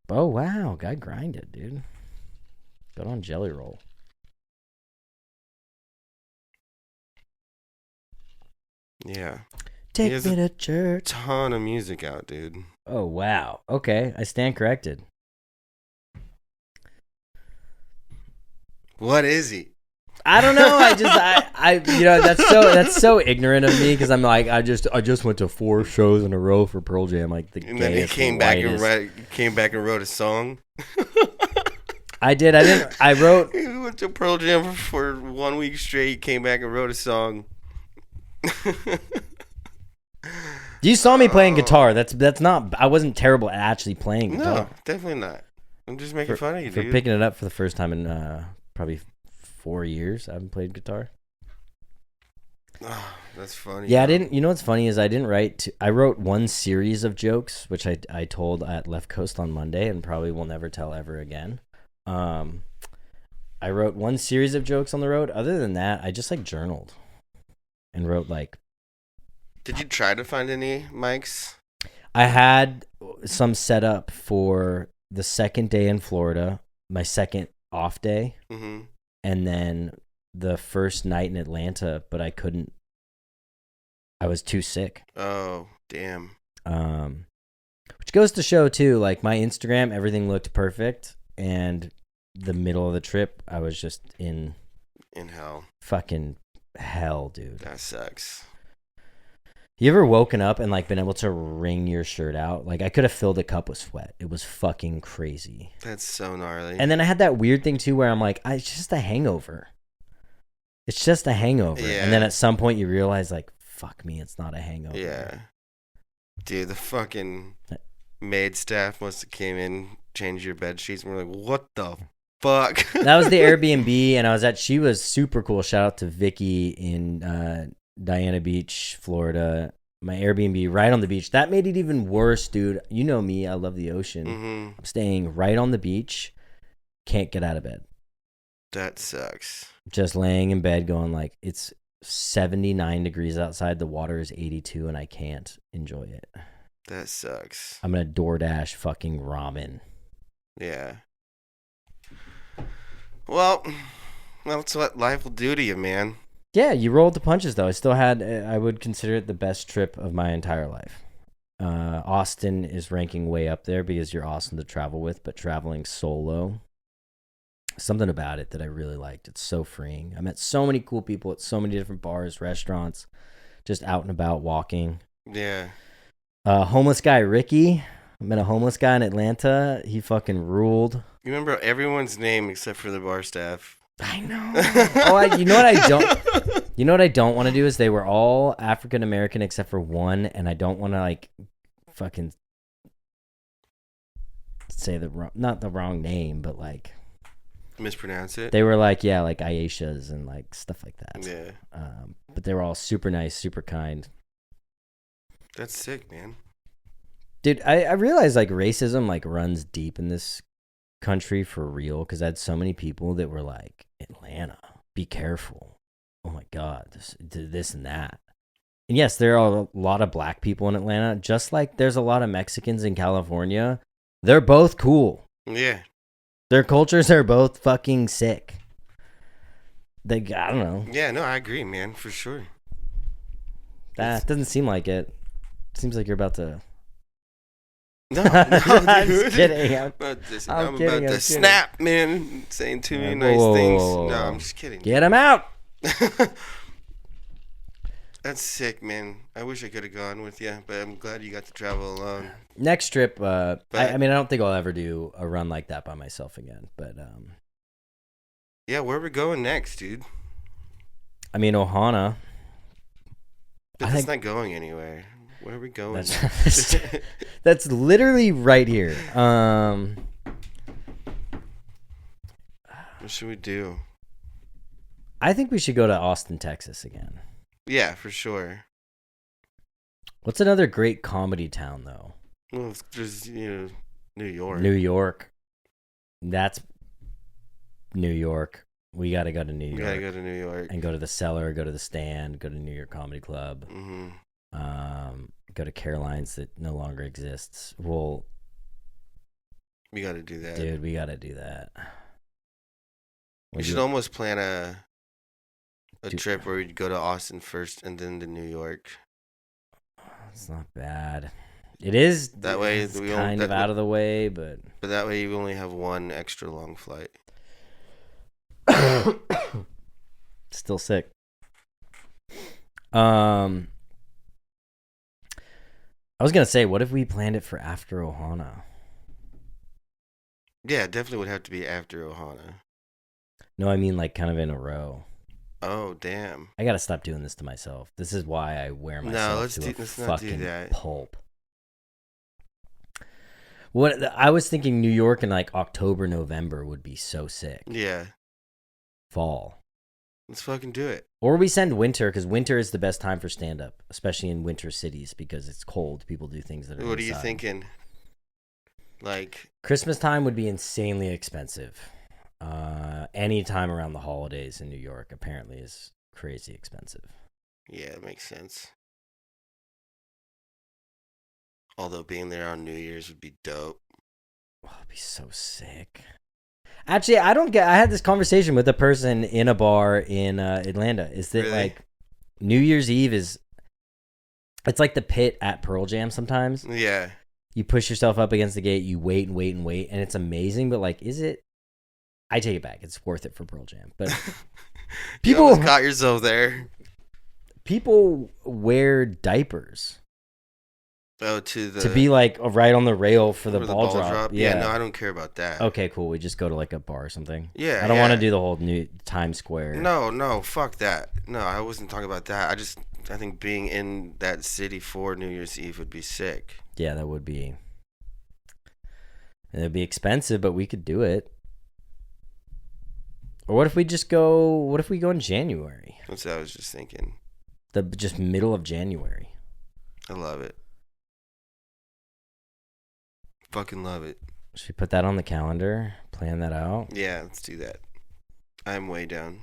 Oh wow, guy grinded, dude. Good on Jelly Roll. Yeah. Take me to church. Ton of music out, dude. Oh wow. Okay, I stand corrected. What is he? I don't know. I that's so ignorant of me because I'm like I just went to 4 shows in a row for Pearl Jam, like the and then he came back and wrote a song. I didn't. I wrote. He went to Pearl Jam for 1 week straight. Came back and wrote a song. You saw me playing guitar. That's not. I wasn't terrible at actually playing guitar. No, definitely not. I'm just making fun of you, for dude. picking it up for the first time in probably 4 years. I haven't played guitar. Oh, that's funny. Yeah, I didn't. You know what's funny is I didn't write. I wrote one series of jokes, which I told at Left Coast on Monday, and probably will never tell ever again. I wrote one series of jokes on the road. Other than that, I just like journaled and wrote like. Did you try to find any mics? I had some set up for the second day in Florida, my second off day, and then the first night in Atlanta, but I couldn't. I was too sick. Oh, damn. Which goes to show too, like my Instagram, everything looked perfect, and the middle of the trip, I was just in hell. Fucking hell, dude. That sucks. You ever woken up and like been able to wring your shirt out? Like I could have filled a cup with sweat. It was fucking crazy. That's so gnarly. And then I had that weird thing too where I'm like, it's just a hangover. It's just a hangover. Yeah. And then at some point you realize like, fuck me, it's not a hangover. Yeah. Dude, the fucking maid staff must have came in, changed your bed sheets, and we're like, what the fuck? That was the Airbnb, and she was super cool. Shout out to Vicky in Diana Beach, Florida. My Airbnb right on the beach. That made it even worse, dude. You know me, I love the ocean. I'm staying right on the beach. Can't get out of bed. That sucks. Just laying in bed going like, it's 79 degrees outside. The water is 82 and I can't enjoy it. That sucks. I'm going to DoorDash fucking ramen. Yeah. Well, that's what life will do to you, man. Yeah, you rolled the punches, though. I would consider it the best trip of my entire life. Austin is ranking way up there because you're awesome to travel with, but traveling solo, something about it that I really liked. It's so freeing. I met so many cool people at so many different bars, restaurants, just out and about walking. Yeah. Homeless guy, Ricky. I met a homeless guy in Atlanta. He fucking ruled. You remember everyone's name except for the bar staff. I know. You know what I don't. You know what I don't want to do is they were all African American except for one, and I don't want to like fucking say not the wrong name, but like mispronounce it. They were like like Aishas and like stuff like that. Yeah. But they were all super nice, super kind. That's sick, man. Dude, I realize like racism like runs deep in this country for real because I had so many people that were like, Atlanta, be careful. Oh my God, this and that. And yes, there are a lot of black people in Atlanta, just like there's a lot of Mexicans in California. They're both cool. Yeah. Their cultures are both fucking sick. I don't know. Yeah, no, I agree, man, for sure. That doesn't seem like it. Seems like you're about to. No, dude. I'm just kidding. I'm about to snap, man. Saying too many nice whoa, things. whoa. No, I'm just kidding. Get him out. That's sick, man. I wish I could have gone with you, but I'm glad you got to travel alone. Next trip, I don't think I'll ever do a run like that by myself again. But yeah, where are we going next, dude? I mean, Ohana. But that's not going anywhere. Where are we going? That's literally right here. What should we do? I think we should go to Austin, Texas again. Yeah, for sure. What's another great comedy town, though? Well, there's, New York. New York. That's New York. We got to go to New York. We got to go to New York. And go to the Cellar, go to the Stand, go to New York Comedy Club. Mm-hmm. Go to Caroline's that no longer exists. We got to do that. Dude, we got to do that. We should almost plan a trip where we'd go to Austin first and then to New York. It's not bad. It is that way. It's kind of out of the way, but that way you only have one extra long flight. Still sick. I was gonna say, what if we planned it for after Ohana? Yeah, it definitely would have to be after Ohana. No, I mean like kind of in a row. Oh, damn. I gotta stop doing this to myself. This is why I wear myself let's not do fucking that. pulp. What I was thinking, New York in like October, November would be so sick. Yeah. Fall. Let's fucking do it. Or we send winter, because winter is the best time for stand-up, especially in winter cities, because it's cold. People do things that are What inside. are you thinking? Like Christmas time would be insanely expensive. Any time around the holidays in New York apparently is crazy expensive. Yeah, it makes sense. Although being there on New Year's would be dope. Oh, it'd be so sick. Actually, I had this conversation with a person in a bar in Atlanta. Is that Really? like New Year's Eve it's like the pit at Pearl Jam sometimes. Yeah. You push yourself up against the gate, you wait and wait and wait, and it's amazing, but like, is it? I take it back. It's worth it for Pearl Jam. But You almost caught yourself there. People wear diapers. Oh, to be like right on the rail for the ball drop. Yeah, no, I don't care about that. Okay, cool. We just go to like a bar or something. Yeah, I don't want to do the whole new Times Square. No, fuck that. No, I wasn't talking about that. I think being in that city for New Year's Eve would be sick. Yeah, that would be. It'd be expensive, but we could do it. Or what if we go? What if we go in January? That's what I was just thinking. Just middle of January. I love it. Fucking love it. Should we put that on the calendar? Plan that out? Yeah, let's do that. I'm way down.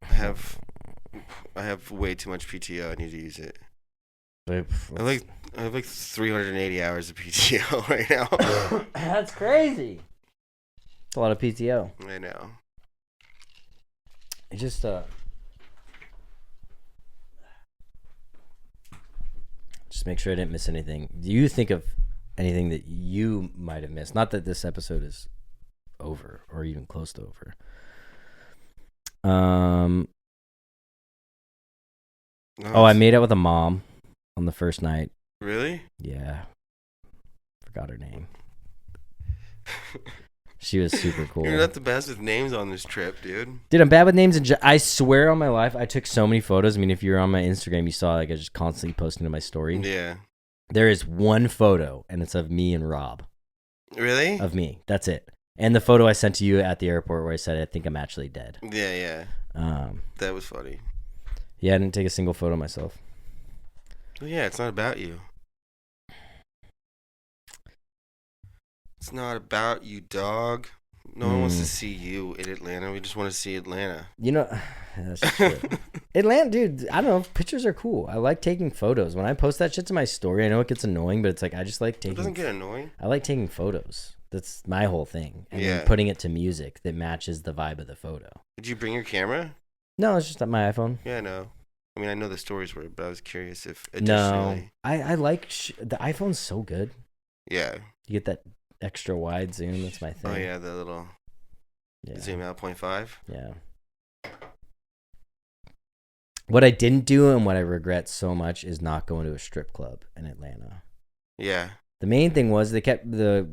I have way too much PTO. I need to use it. I have like 380 hours of PTO right now. That's crazy. It's a lot of PTO. I know. It just make sure I didn't miss anything. Do you think of anything that you might have missed? Not that this episode is over or even close to over. I made out with a mom on the first night. Really? Yeah. Forgot her name. She was super cool. You're not the best with names on this trip, dude. Dude, I'm bad with names. I swear on my life, I took so many photos. I mean, if you're on my Instagram, you saw like I just constantly posting to my story. Yeah. There is one photo, and it's of me and Rob. Really? Of me. That's it. And the photo I sent to you at the airport where I said, I think I'm actually dead. Yeah. That was funny. Yeah, I didn't take a single photo myself. Well, yeah, it's not about you. It's not about you, dog. No one wants to see you in Atlanta. We just want to see Atlanta. You know, that's true. Atlanta, dude, I don't know. Pictures are cool. I like taking photos. When I post that shit to my story, I know it gets annoying, but it's like I just like taking. It doesn't get annoying. I like taking photos. That's my whole thing. And Yeah. then putting it to music that matches the vibe of the photo. Did you bring your camera? No, it's just on my iPhone. Yeah, I know. I mean, I know the stories were, but I was curious if No, additionally. I like the iPhone's so good. Yeah. You get that extra wide zoom. That's my thing. Oh yeah, the little zoom out 0.5. Yeah. What I didn't do and what I regret so much is not going to a strip club in Atlanta. Yeah. The main thing was the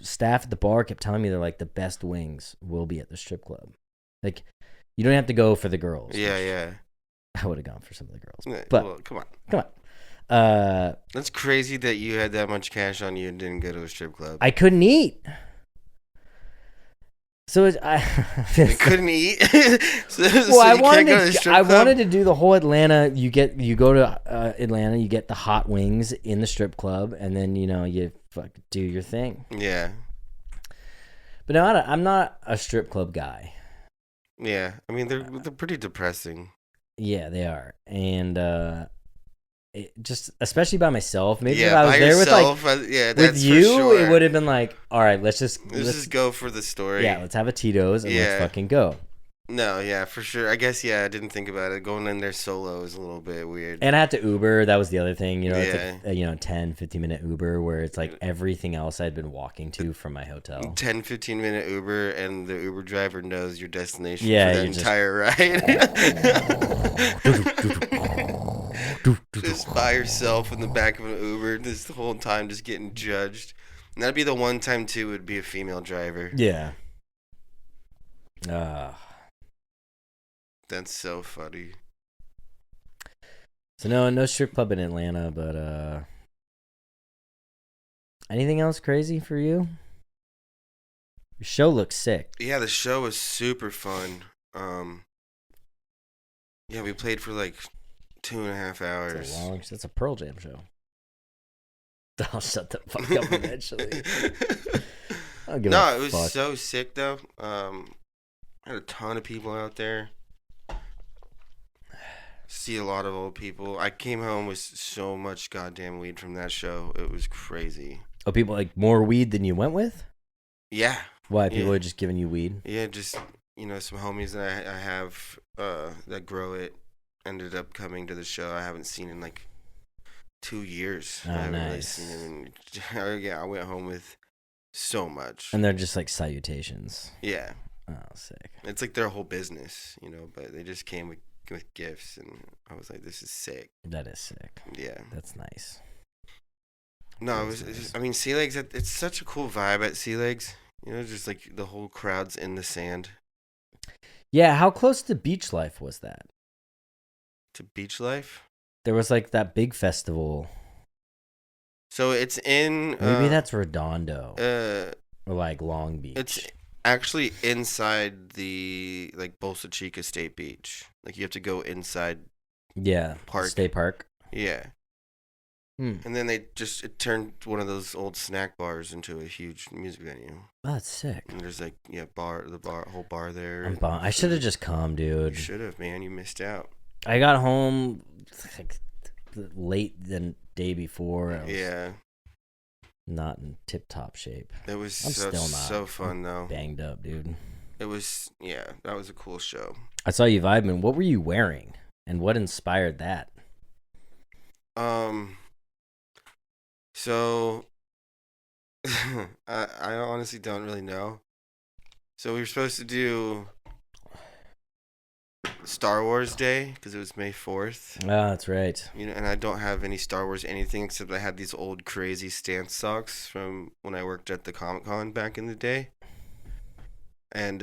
staff at the bar kept telling me they're like the best wings will be at the strip club. Like you don't have to go for the girls. Yeah. I would have gone for some of the girls. Yeah, But well, come on. That's crazy that you had that much cash on you and didn't go to a strip club. I couldn't eat. So You couldn't eat. I wanted to do the whole Atlanta. You go to Atlanta, you get the hot wings in the strip club, and then you do your thing. Yeah. But no, I'm not a strip club guy. Yeah, I mean they're pretty depressing. Yeah, they are, and just especially by myself. Maybe Yeah, if I was by there yourself, with you, sure. it would have been like, all right, let's just go for the story. Yeah, let's have a Tito's and let's fucking go. No, yeah, for sure. I guess, I didn't think about it. Going in there solo is a little bit weird. And I had to Uber. That was the other thing. It's Yeah. like a 10, 15-minute Uber where it's like everything else I'd been walking to from my hotel. 10, 15-minute Uber, and the Uber driver knows your destination Yeah, for that entire ride. Just by yourself in the back of an Uber this whole time, just getting judged. And that'd be the one time, too, would be a female driver. Yeah. That's so funny. So no strip club in Atlanta, but anything else crazy for you? Your show looks sick. Yeah, the show was super fun. Yeah, we played for like 2.5 hours. That's a Pearl Jam show. I'll shut the fuck up eventually. I don't give No, a it was fuck. so sick though. I had a ton of people out there. See a lot of old people. I came home with so much goddamn weed from that show. It was crazy. Oh, people like more weed than you went with? Yeah. Why? People Yeah. are just giving you weed? Yeah, just some homies that I have that grow it ended up coming to the show. I haven't seen in like 2 years. Oh, I haven't really nice. seen him. Yeah, I went home with so much. And they're just like salutations. Yeah. Oh, sick. It's like their whole business, but they just came with gifts, and I was like, this is sick. That is sick. Yeah. That's nice. No, That's it's nice. just, I mean, Sea Legs, it's such a cool vibe at Sea Legs. Just like the whole crowd's in the sand. Yeah, how close to beach life was that? To beach life? There was like that big festival. So it's in... Maybe that's Redondo. Uh, Or like Long Beach. It's actually inside the, like, Bolsa Chica State Beach. Like, you have to go inside. Yeah. Park. State Park. Yeah. Hmm. And then it turned one of those old snack bars into a huge music venue. Oh, that's sick. And there's like, whole bar there. I should have just come, You dude. should have, man. You missed out. I got home like late the day before. I was Yeah. not in tip-top shape. It was I'm still not. so fun, though. Banged up, dude. It was, yeah, that was a cool show. I saw you vibing. What were you wearing? And what inspired that? So, I honestly don't really know. So we were supposed to do Star Wars Day because it was May 4th. Ah, that's right. And I don't have any Star Wars anything except I had these old crazy stance socks from when I worked at the Comic-Con back in the day. And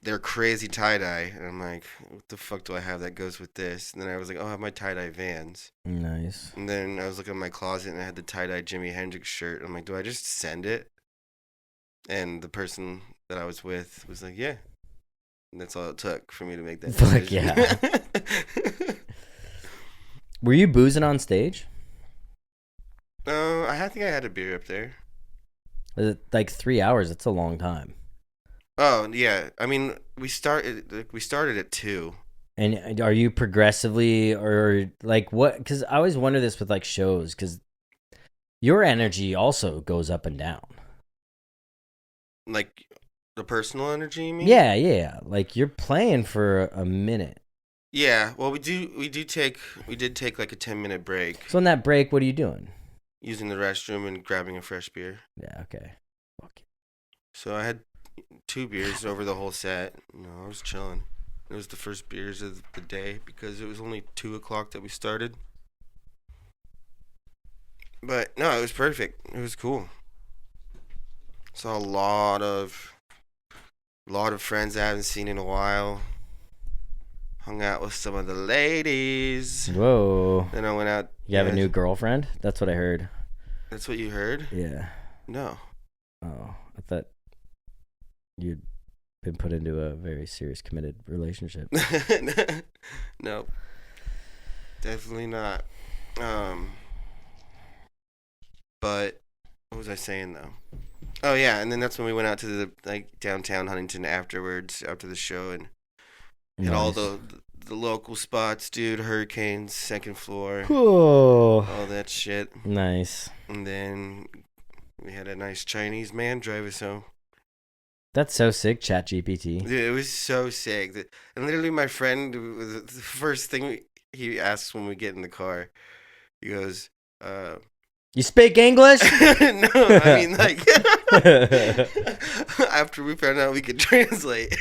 they're crazy tie-dye. And I'm like, what the fuck do I have that goes with this? And then I was like, oh, I have my tie-dye Vans. Nice. And then I was looking in my closet and I had the tie-dye Jimi Hendrix shirt. I'm like, do I just send it? And the person that I was with was like, yeah. And that's all it took for me to make that Fuck decision. yeah. Were you boozing on stage? I think I had a beer up there. Like 3 hours. That's a long time. Oh, yeah. I mean, we started at 2. And are you progressively or like what? Because I always wonder this with like shows because your energy also goes up and down. Like the personal energy, you mean? Yeah. Like you're playing for a minute. Yeah. Well, we did take like a 10-minute break. So in that break, what are you doing? Using the restroom and grabbing a fresh beer. Yeah. Okay. So I had 2 beers over the whole set. I was chilling. It was the first beers of the day because it was only 2:00 that we started. But no, it was perfect. It was cool. Saw a lot of friends I haven't seen in a while. Hung out with some of the ladies. Whoa. Then I went out. You have a new girlfriend? That's what I heard. That's what you heard? Yeah. No. Oh, I thought you'd been put into a very serious, committed relationship. No. Definitely not. But what was I saying though? Oh yeah, and then that's when we went out to the downtown Huntington afterwards, after the show, and hit all the local spots, dude. Hurricanes, second floor, Cool. all that shit. Nice. And then we had a nice Chinese man drive us home. That's so sick, ChatGPT. Dude, it was so sick. And literally, my friend, the first thing he asks when we get in the car, he goes, You speak English? no, I mean, like, after we found out we could translate,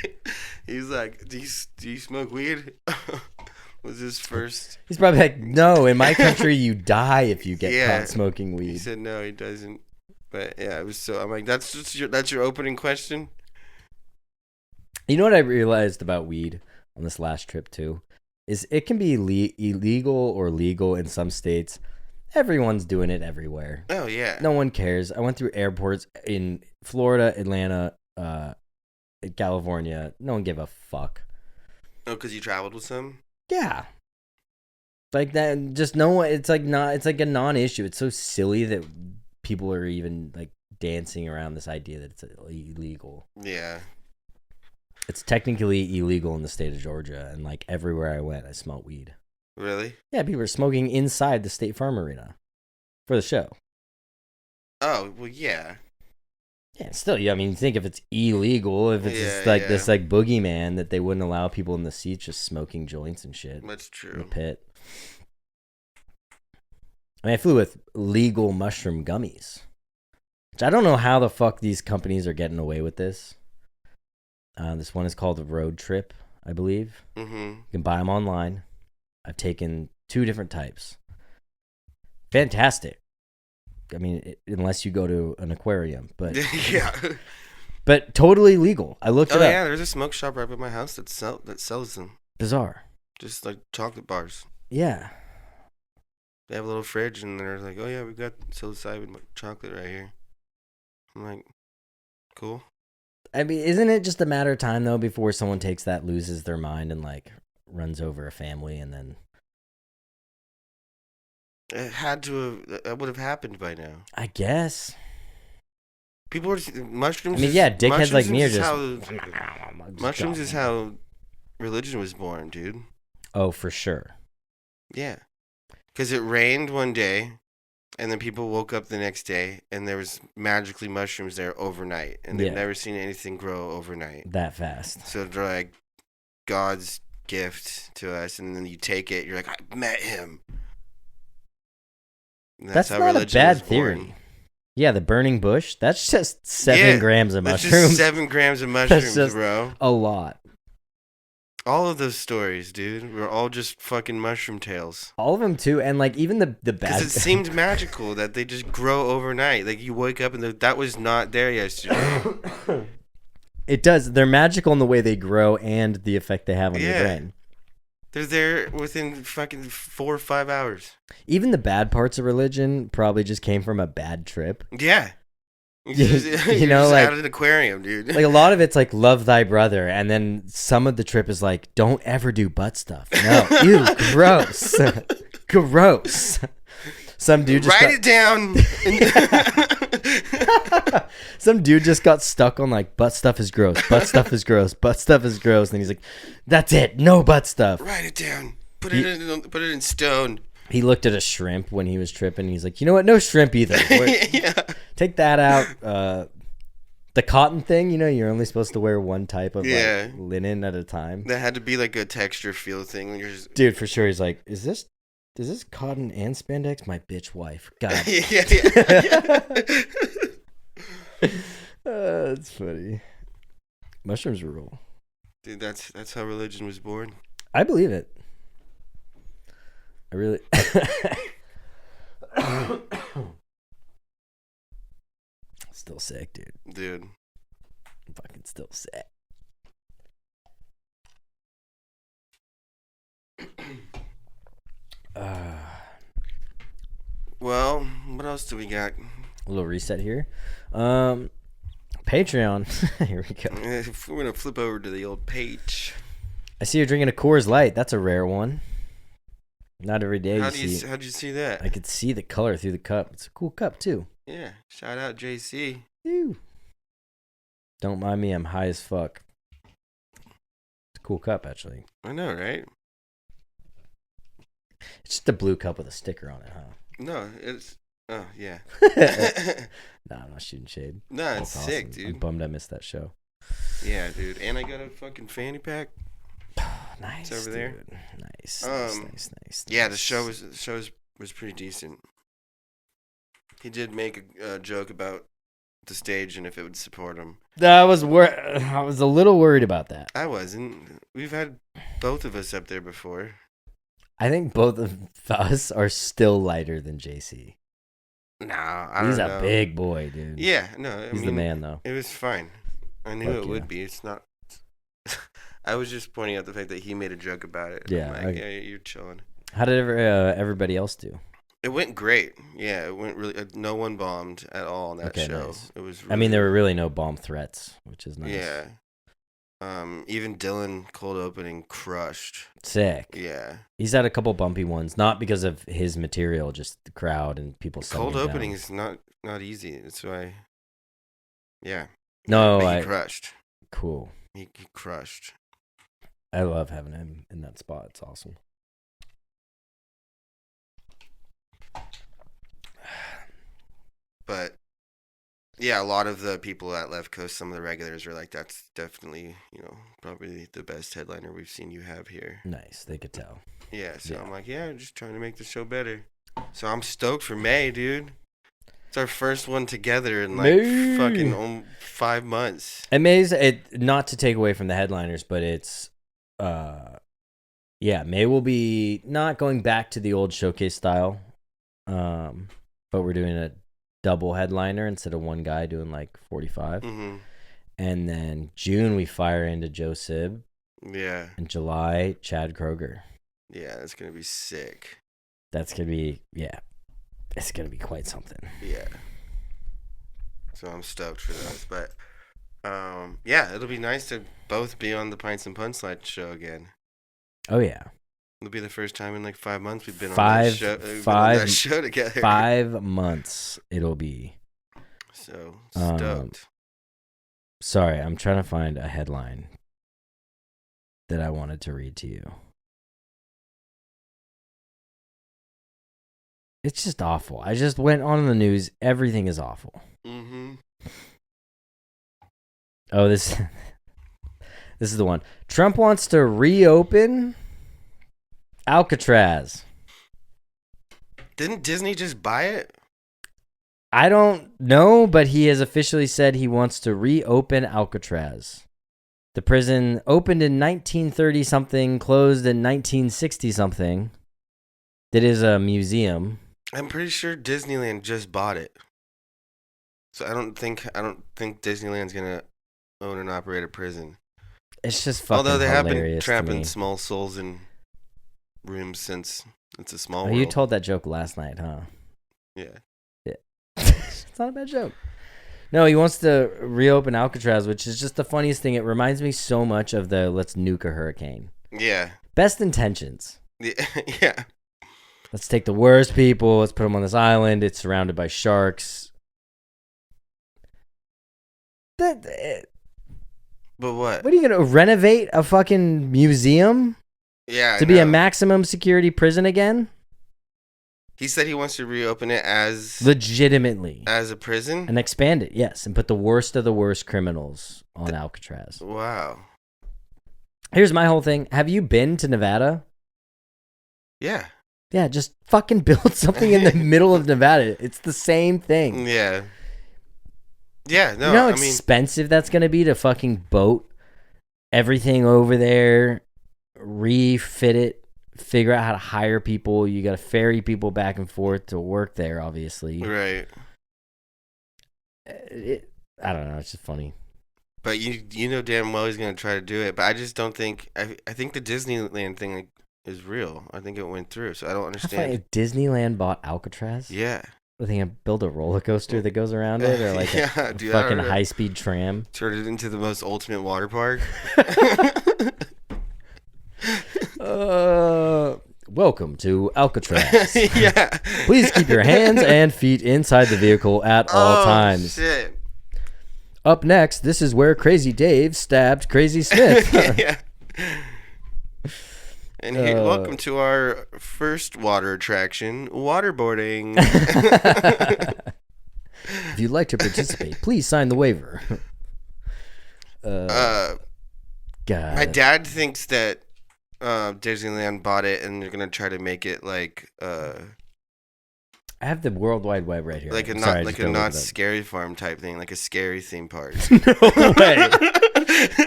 he's like, do you smoke weed? Was his first. He's probably like, no, in my country, you die if you get Yeah. caught smoking He weed. said no, he doesn't. But yeah, it was so. I'm like, that's your opening question. You know what I realized about weed? on this last trip too is it can be illegal or legal in some states. Everyone's doing it everywhere. Oh yeah. No one cares. I went through airports in Florida, Atlanta, California. No one gave a fuck. Oh, because you traveled with some? Yeah. Like that, just no one. It's like a non-issue. It's so silly that people are even like dancing around this idea that it's illegal. Yeah. It's technically illegal in the state of Georgia, and like everywhere I went, I smelled weed. Really? Yeah, people are smoking inside the State Farm Arena for the show. Oh, well, yeah. Yeah, still, yeah. I mean, think if it's illegal, if it's just like this like boogeyman that they wouldn't allow people in the seats just smoking joints and shit. That's true. In the pit. I mean, I flew with legal mushroom gummies, which I don't know how the fuck these companies are getting away with this. This one is called the Road Trip, I believe. Mm-hmm. You can buy them online. I've taken 2 different types. Fantastic. I mean, unless you go to an aquarium, but yeah, but totally legal. I looked it up. Oh yeah, there's a smoke shop right by my house that sells them. Bizarre. Just like chocolate bars. Yeah. They have a little fridge, and they're like, "Oh yeah, we've got psilocybin chocolate right here." I'm like, "Cool." I mean, isn't it just a matter of time though before someone takes that, loses their mind, and like runs over a family, and then It had to have. That would have happened by now. I guess People are mushrooms. I mean, yeah, dickheads like me are just mushrooms is how religion was born, dude. Oh, for sure. Yeah, because it rained one day, and then people woke up the next day, and there was magically mushrooms there overnight, and they've never seen anything grow overnight that fast. So they're like God's gift to us, and then you take it, you're like, I met him. That's how not a bad theory. Yeah, the burning bush. That's just 7 grams of mushrooms. That's just 7 grams of mushrooms, just bro. A lot. All of those stories, dude, were all just fucking mushroom tales. All of them too, and like even the bad. Because it seemed magical that they just grow overnight. Like you wake up and that was not there yesterday. It does. They're magical in the way they grow and the effect they have on your brain. They're there within fucking 4 or 5 hours. Even the bad parts of religion probably just came from a bad trip. Yeah. You know, like out of an aquarium, dude. Like a lot of it's like love thy brother, and then some of the trip is like don't ever do butt stuff. No, ew, gross, gross. Some dude just write it down. Some dude just got stuck on like butt stuff is gross, butt stuff is gross, butt stuff is gross, and he's like, "That's it, no butt stuff." Write it down. Put it in stone. He looked at a shrimp when he was tripping. He's like, "You know what? No shrimp either. Yeah. Take that out." The cotton thing, you know, you're only supposed to wear one type of like, linen at a time. That had to be like a texture feel thing when you're just... Dude, for sure. He's like, is this cotton and spandex? My bitch wife. God. yeah. That's funny. Mushrooms rule. Dude, that's how religion was born. I believe it. I really... Still sick, dude. I'm fucking still sick. Well, what else do we got? A little reset here. Patreon. Here we go. We're gonna flip over to the old page. I see you're drinking a Coors Light. That's a rare one. Not every day. How'd you see that? I could see the color through the cup. It's a cool cup too. Yeah. Shout out JC. Ew. Don't mind me. I'm high as fuck. It's a cool cup, actually. I know, right? It's just a blue cup with a sticker on it, huh? No, it's... Oh, yeah. Nah, I'm not shooting shade. Nah, it's That's sick, awesome. dude. I'm bummed I missed that show. Yeah, dude. And I got a fucking fanny pack. Nice, it's over dude. there. Nice, nice. Yeah, the show was pretty decent. He did make a joke about the stage and if it would support him. I was a little worried about that. I wasn't. We've had both of us up there before. I think both of us are still lighter than JC. Nah, I He's don't a know. big boy, dude. Yeah, no. He's the man, though. It was fine. I knew it would be. It's not... I was just pointing out the fact that he made a joke about it. Yeah, I'm like, yeah, you're chilling. How did everybody else do? It went great. Yeah, it went really. No one bombed at all on that show. Nice. It was. I mean, there were really no bomb threats, which is nice. Yeah. Even Dylan cold opening crushed. Sick. Yeah. He's had a couple bumpy ones, not because of his material, just the crowd and people. Cold opening down. is not easy. That's why. Yeah. No, but he crushed. Cool. He crushed. I love having him in that spot. It's awesome. But yeah, a lot of the people at Left Coast, some of the regulars are like, that's definitely, probably the best headliner we've seen you have here. Nice. They could tell. Yeah, so I'm like, I'm just trying to make the show better. So I'm stoked for May, dude. It's our first one together in like fucking 5 months. And May's, not to take away from the headliners, but it's, May will be not going back to the old showcase style, but we're doing a double headliner instead of one guy doing like 45. Mm-hmm. And then June we fire into Joe Sib. Yeah. And July, Chad Kroger. Yeah, that's gonna be sick. That's gonna be it's gonna be quite something. Yeah. So I'm stoked for those. But it'll be nice to both be on the Pints and Punchline show again. Oh yeah. It'll be the first time in like 5 months we've been on that show together. 5 months it'll be. So stoked. Sorry, I'm trying to find a headline that I wanted to read to you. It's just awful. I just went on the news. Everything is awful. Mm-hmm. Oh, this is the one. Trump wants to reopen Alcatraz. Didn't Disney just buy it? I don't know, but he has officially said he wants to reopen Alcatraz. The prison opened in 1930-something, closed in 1960-something. It is a museum. I'm pretty sure Disneyland just bought it. So I don't think Disneyland's gonna own and operate a prison. It's just fucking Although they have been hilarious trapping small souls in rooms since it's a small world. You told that joke last night, huh? Yeah. It's not a bad joke. No, he wants to reopen Alcatraz, which is just the funniest thing. It reminds me so much of the let's nuke a hurricane. Yeah. Best intentions. Yeah. Let's take the worst people. Let's put them on this island. It's surrounded by sharks. But what? What are you going to renovate a fucking museum? Yeah. To be a maximum security prison again? He said he wants to reopen it as legitimately as a prison and expand it. Yes, and put the worst of the worst criminals on Alcatraz. Wow. Here's my whole thing. Have you been to Nevada? Yeah. Yeah, just fucking build something in the middle of Nevada. It's the same thing. Yeah. Yeah, no, you know how expensive that's going to be to fucking boat everything over there, refit it, figure out how to hire people. You got to ferry people back and forth to work there, obviously. Right. I don't know. It's just funny. But you know damn well he's going to try to do it. But I just don't think... I think the Disneyland thing is real. I think it went through, so I don't understand. If Disneyland bought Alcatraz? Yeah. Are they going to build a roller coaster that goes around it? Or like a fucking high-speed tram? Turn it into the most ultimate water park? Welcome to Alcatraz. Yeah. Please keep your hands and feet inside the vehicle at all times. Shit. Up next, this is where Crazy Dave stabbed Crazy Smith. Yeah. And welcome to our first water attraction, waterboarding. If you'd like to participate, please sign the waiver. God. My dad thinks that Disneyland bought it and they're gonna try to make it like I have the World Wide Web right here. Like a not scary farm type thing, like a scary theme park. No way.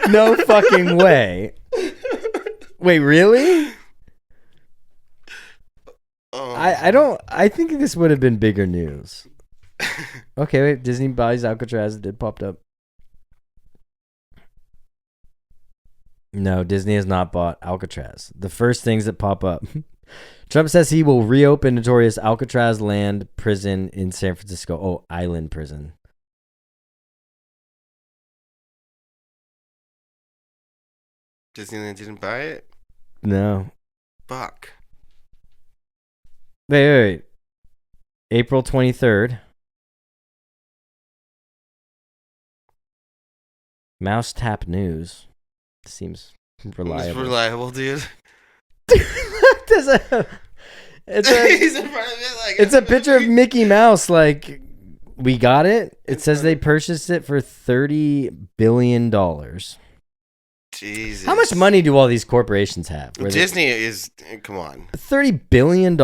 No fucking way. Wait, really? I think this would have been bigger news. Okay, wait, Disney buys Alcatraz. It did popped up. No, Disney has not bought Alcatraz. The first things that pop up. Trump says he will reopen notorious Alcatraz land prison in San Francisco. Oh, island prison. Disneyland didn't buy it? No. Fuck. Wait. April 23rd. Mouse Tap News. Seems reliable. It's reliable, dude. It's a, He's in front of it like it's a picture of Mickey Mouse. Like, we got it. It says they purchased it for $30 billion. Jesus. How much money do all these corporations have? Disney is, come on. $30 billion?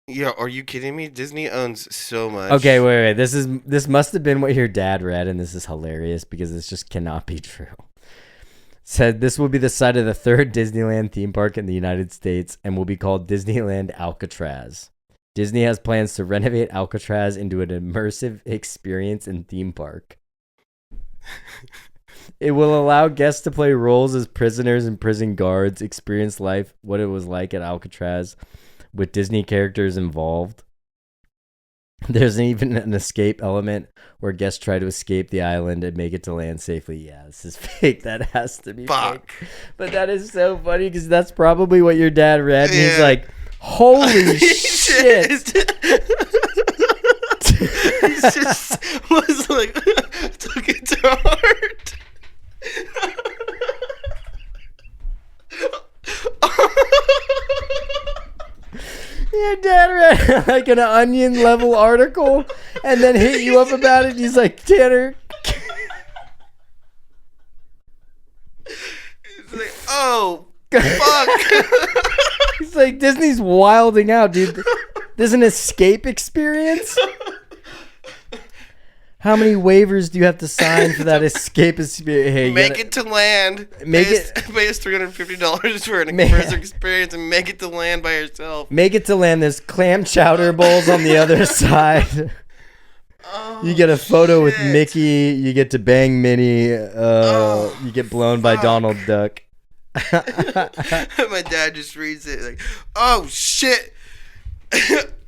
Yeah, are you kidding me? Disney owns so much. Okay, wait. This must have been what your dad read, and this is hilarious because this just cannot be true. Said this will be the site of the third Disneyland theme park in the United States and will be called Disneyland Alcatraz. Disney has plans to renovate Alcatraz into an immersive experience and theme park. It will allow guests to play roles as prisoners and prison guards, experience life, what it was like at Alcatraz, with Disney characters involved. There's even an escape element where guests try to escape the island and make it to land safely. Yeah, this is fake. That has to be fake. But that is so funny because that's probably what your dad read. And he's like, holy shit. He just was like, took it to heart. Your dad read like an Onion level article and then hit you up about it. He's like, Tanner. He's like, oh, fuck. He's like, Disney's wilding out, dude. There's an escape experience? How many waivers do you have to sign for that escape experience? Hey, make it to land. Pay us $350 for an immersive experience and make it to land by yourself. Make it to land. There's clam chowder bowls on the other side. Oh, you get a photo with Mickey. You get to bang Minnie. You get blown by Donald Duck. My dad just reads it like, oh, shit.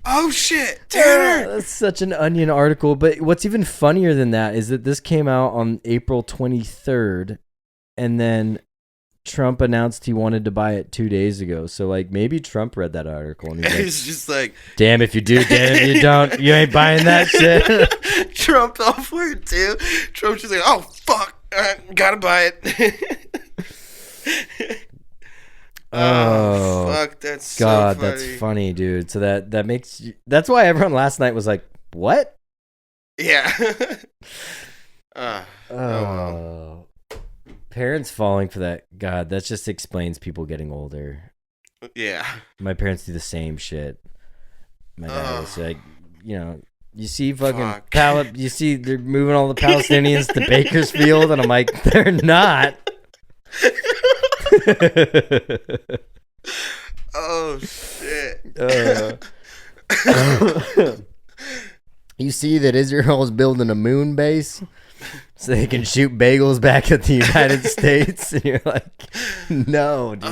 Oh shit, Tanner! That's such an Onion article. But what's even funnier than that is that this came out on April 23rd, and then Trump announced he wanted to buy it 2 days ago. So like maybe Trump read that article and he's just like, "Damn if you do, damn if you don't. You ain't buying that shit." Trump all for it too. Trump's just like, "Oh fuck, gotta buy it." Oh fuck, that's so God, funny. that's funny, dude. So that makes you, that's why everyone last night was like, "What?" Yeah. Well. Parents falling for that. God, that just explains people getting older. Yeah. My parents do the same shit. My dad was like, you see fucking you see they're moving all the Palestinians to Bakersfield, and I'm like, they're not. Oh shit. You see that Israel's building a moon base so they can shoot bagels back at the United States, and you're like, no, dude.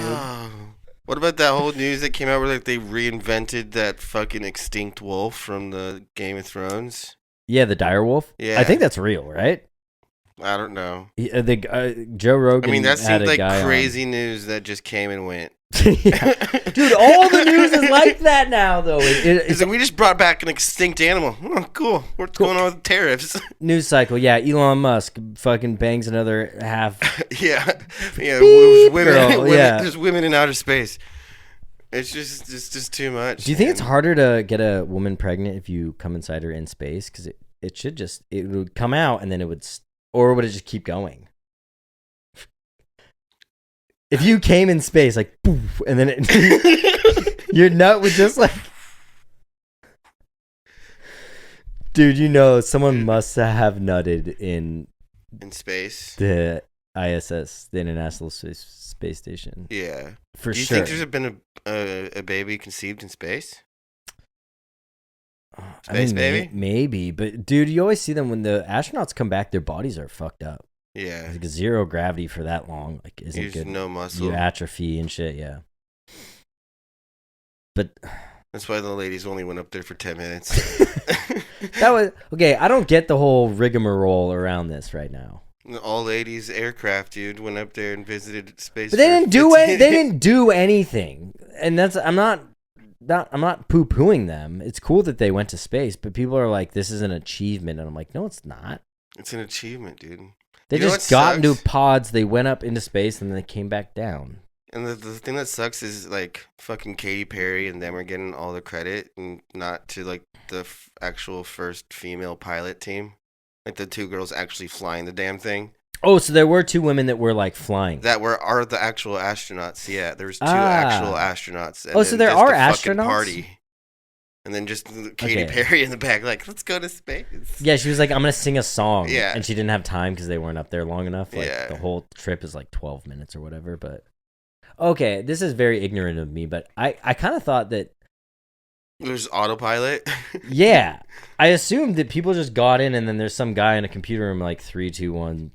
What about that whole news that came out where like they reinvented that fucking extinct wolf from the Game of Thrones? Yeah, the dire wolf. Yeah, I think that's real, right? I don't know. Joe Rogan. I mean, that had seemed like guy crazy news that just came and went. Yeah. Dude, all the news is like that now, though. It's like, we just brought back an extinct animal. Oh, cool. What's going on with tariffs? News cycle. Yeah, Elon Musk fucking bangs another half. Yeah. Beep, There's women in outer space. It's just too much. Do you think it's harder to get a woman pregnant if you come inside her in space? Because it would come out and then it would, or would it just keep going? If you came in space, like, poof, and then your nut would just like, dude, someone must have nutted in space, the ISS, the International Space Station. Yeah, for sure. Do you think there's been a baby conceived in space? Space baby? Maybe, but dude, you always see them when the astronauts come back, their bodies are fucked up. Yeah. Like zero gravity for that long, like, isn't There's good. no muscle. You atrophy and shit. Yeah. But that's why the ladies only went up there for 10 minutes. that was okay. I don't get the whole rigmarole around this right now. All ladies aircraft, dude, went up there and visited space. But they didn't do it. They didn't do anything, and that's I'm not poo pooing them. It's cool that they went to space, but people are like, "This is an achievement," and I'm like, "No, it's not." It's an achievement, dude. They just got into pods. They went up into space and then they came back down. And the thing that sucks is like fucking Katy Perry and them are getting all the credit and not to like the actual first female pilot team. Like the 2 girls actually flying the damn thing. Oh, so there were 2 women that were like flying. That are the actual astronauts. Yeah, there was 2 actual astronauts. And so there are astronauts? Party. And then just Katy Perry in the back, like, let's go to space. Yeah, she was like, I'm going to sing a song. Yeah. And she didn't have time because they weren't up there long enough. Like, yeah. The whole trip is like 12 minutes or whatever. But, okay, this is very ignorant of me, but I kind of thought that. There's autopilot? Yeah. I assumed that people just got in and then there's some guy in a computer room like 3, 2, 1.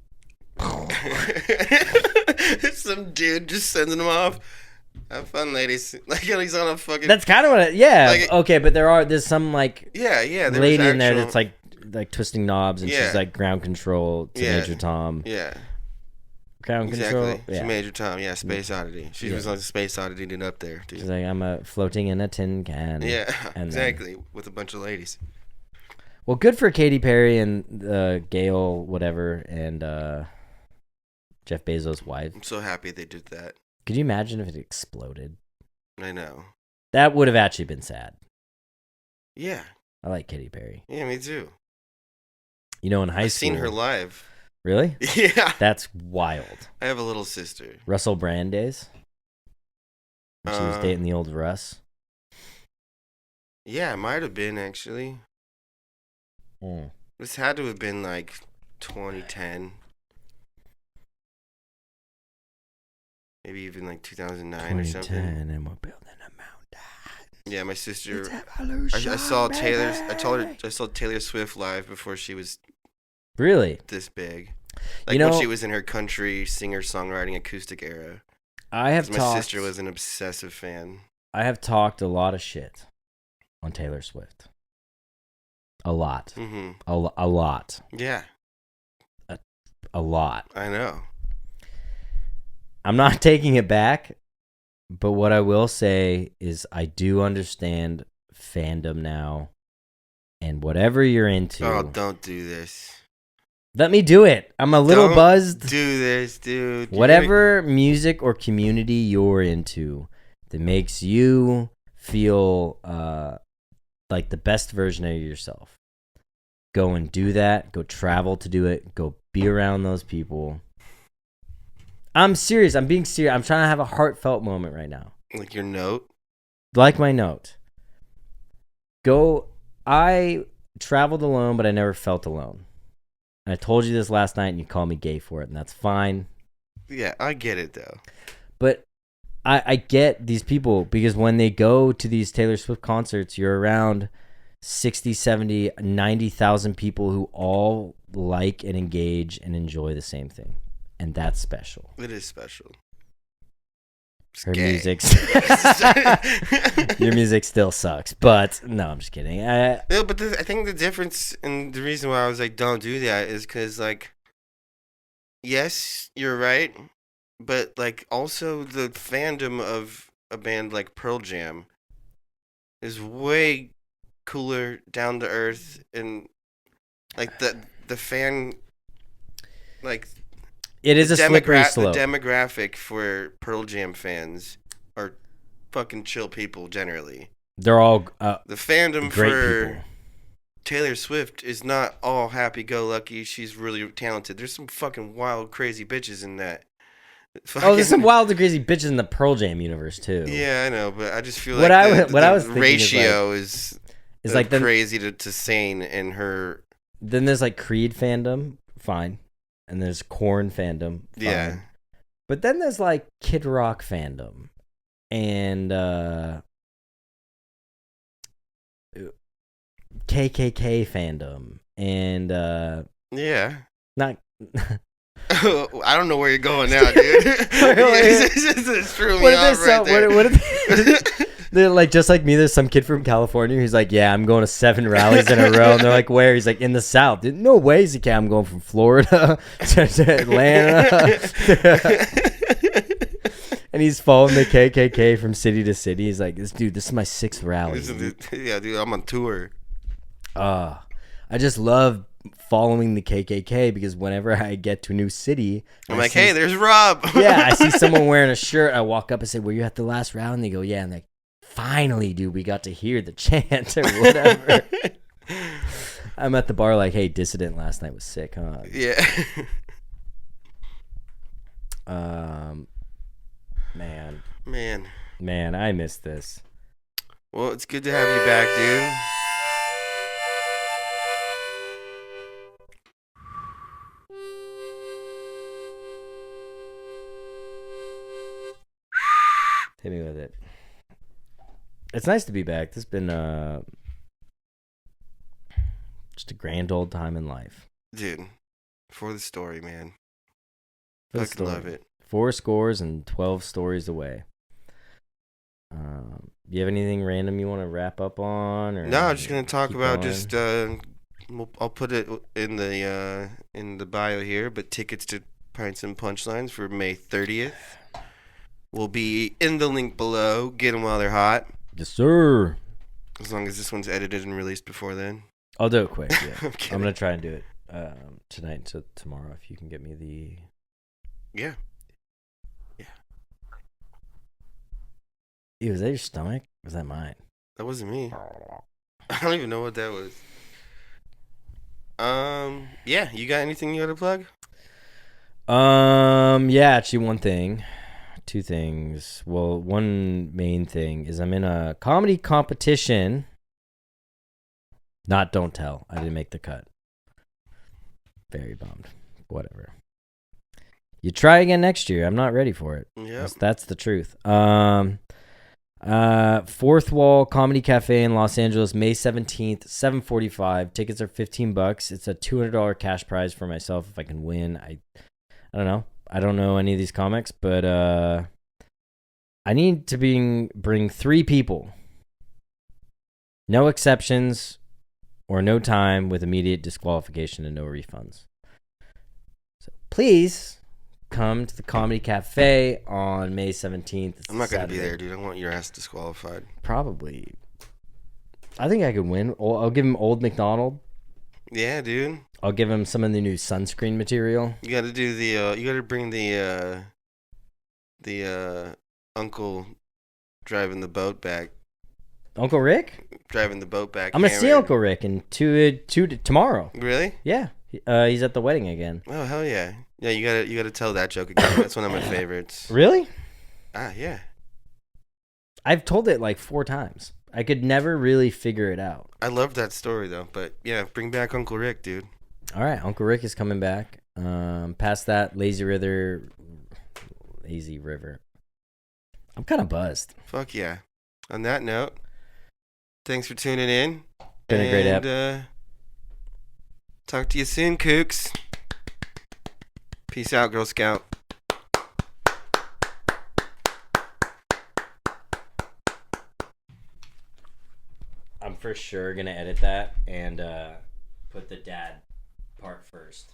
Some dude just sending them off. Have fun, ladies. Like he's on a fucking. That's kind of what. Like, okay, but there's some like. Yeah. Lady in there that's like twisting knobs and she's like ground control to Major Tom. Yeah. Ground control. Yeah. Major Tom. Yeah. Space Oddity. She was on Space Oddity and up there. Dude. She's like, I'm floating in a tin can. Yeah. Exactly. With a bunch of ladies. Well, good for Katy Perry and Gail, whatever, and Jeff Bezos' wife. I'm so happy they did that. Could you imagine if it exploded? I know. That would have actually been sad. Yeah. I like Katy Perry. Yeah, me too. You know, in high school. I've seen her live. Really? Yeah. That's wild. I have a little sister. Russell Brand days? When she was dating the old Russ? Yeah, it might have been, actually. This had to have been like 2010. Maybe even like 2009 or something. And we're building a mountain. Yeah, my sister. I saw Taylor. I saw Taylor Swift live before she was. Really? This big. Like when she was in her country singer-songwriting acoustic era. My sister was an obsessive fan. I have talked a lot of shit on Taylor Swift. A lot. Mm-hmm. A lot. Yeah. A lot. I know. I'm not taking it back, but what I will say is I do understand fandom now, and whatever you're into. Oh, don't do this. Let me do it. I'm a little buzzed. Do this, dude. Whatever music or community you're into that makes you feel like the best version of yourself. Go and do that. Go travel to do it. Go be around those people. I'm serious. I'm being serious. I'm trying to have a heartfelt moment right now. Like your note? Like my note. I traveled alone, but I never felt alone. And I told you this last night, and you called me gay for it, and that's fine. Yeah, I get it, though. But I get these people, because when they go to these Taylor Swift concerts, you're around 60, 70, 90,000 people who all like and engage and enjoy the same thing. And that's special. It is special. Her music. Your music still sucks. But, no, I'm just kidding. No, but I think the difference and the reason why I was like, don't do that is because, like, yes, you're right. But, like, also the fandom of a band like Pearl Jam is way cooler, down to earth, and, like, the fan, like... It is a slippery slope. The demographic for Pearl Jam fans are fucking chill people generally. They're all the fandom great for people. Taylor Swift is not all happy-go-lucky. She's really talented. There's some fucking wild, crazy bitches in that. There's some wild and crazy bitches in the Pearl Jam universe too. Yeah, I know, but I just feel what like I was thinking ratio is like crazy to sane in her. Then there's like Creed fandom, fine. And there's Korn fandom. Fine. Yeah. But then there's like Kid Rock fandom. And KKK fandom. And yeah. Not I don't know where you're going now, dude. It's threw me What if off there's right there. what if they're like just like me? There's some kid from California who's like, yeah, I'm going to 7 rallies in a row, and they're like, where? He's like, in the South. No way. He's like, yeah, I'm going from Florida to Atlanta, and he's following the KKK from city to city. He's like, this is my 6th rally. Yeah, dude, I'm on tour. I just love following the KKK because whenever I get to a new city, I'm like, hey, there's Rob. yeah, I see someone wearing a shirt. I walk up and say, were you at the last round? And they go, yeah. And they're like, finally, dude, we got to hear the chant or whatever. I'm at the bar like, hey, Dissident last night was sick, huh? Yeah. Man, I missed this. Well, it's good to have you back, dude. Hit me with it. It's nice to be back. This has been just a grand old time in life. Dude, for the story, man. For the Fucking story. love it. 4 scores and 12 stories away. You have anything random you want to wrap up on? Or No, I'm just gonna talk about going? I'll put it in the bio here, but tickets to Pints and Punchlines for May 30th will be in the link below. Get them while they're hot. Yes, sir. As long as this one's edited and released before then. I'll do it quick. Yeah, I'm kidding. I'm gonna try and do it tonight to tomorrow. If you can get me the Yeah. Ew, was that your stomach? Or was that mine? That wasn't me. I don't even know what that was. Yeah, you got anything you got to plug? Yeah, actually one thing. 2 things. Well, one main thing is I'm in a comedy competition. Not Don't Tell. I didn't make the cut. Very bummed. Whatever. You try again next year. I'm not ready for it. Yeah. That's the truth. Fourth Wall Comedy Cafe in Los Angeles, May 17th, 7:45. Tickets are $15. It's a $200 cash prize for myself if I can win. I don't know. I don't know any of these comics, but I need to bring 3 people. No exceptions or no time with immediate disqualification and no refunds. So please come to the Comedy Cafe on May 17th. I'm not going to be there, dude. I want your ass disqualified. Probably. I think I could win. I'll give him Old McDonald. Yeah, dude. I'll give him some of the new sunscreen material. You got to do you got to bring the uncle driving the boat back. Uncle Rick? Driving the boat back. I'm going to see Uncle Rick in tomorrow. Really? Yeah. He's at the wedding again. Oh, hell yeah. Yeah, you gotta tell that joke again. That's one of my favorites. Really? Yeah. I've told it like 4 times. I could never really figure it out. I love that story though. But yeah, bring back Uncle Rick, dude. All right, Uncle Rick is coming back. Past that, Lazy River. I'm kind of buzzed. Fuck yeah. On that note, thanks for tuning in. Been a great app. Talk to you soon, Kooks. Peace out, Girl Scout. I'm for sure going to edit that and put the dad part first.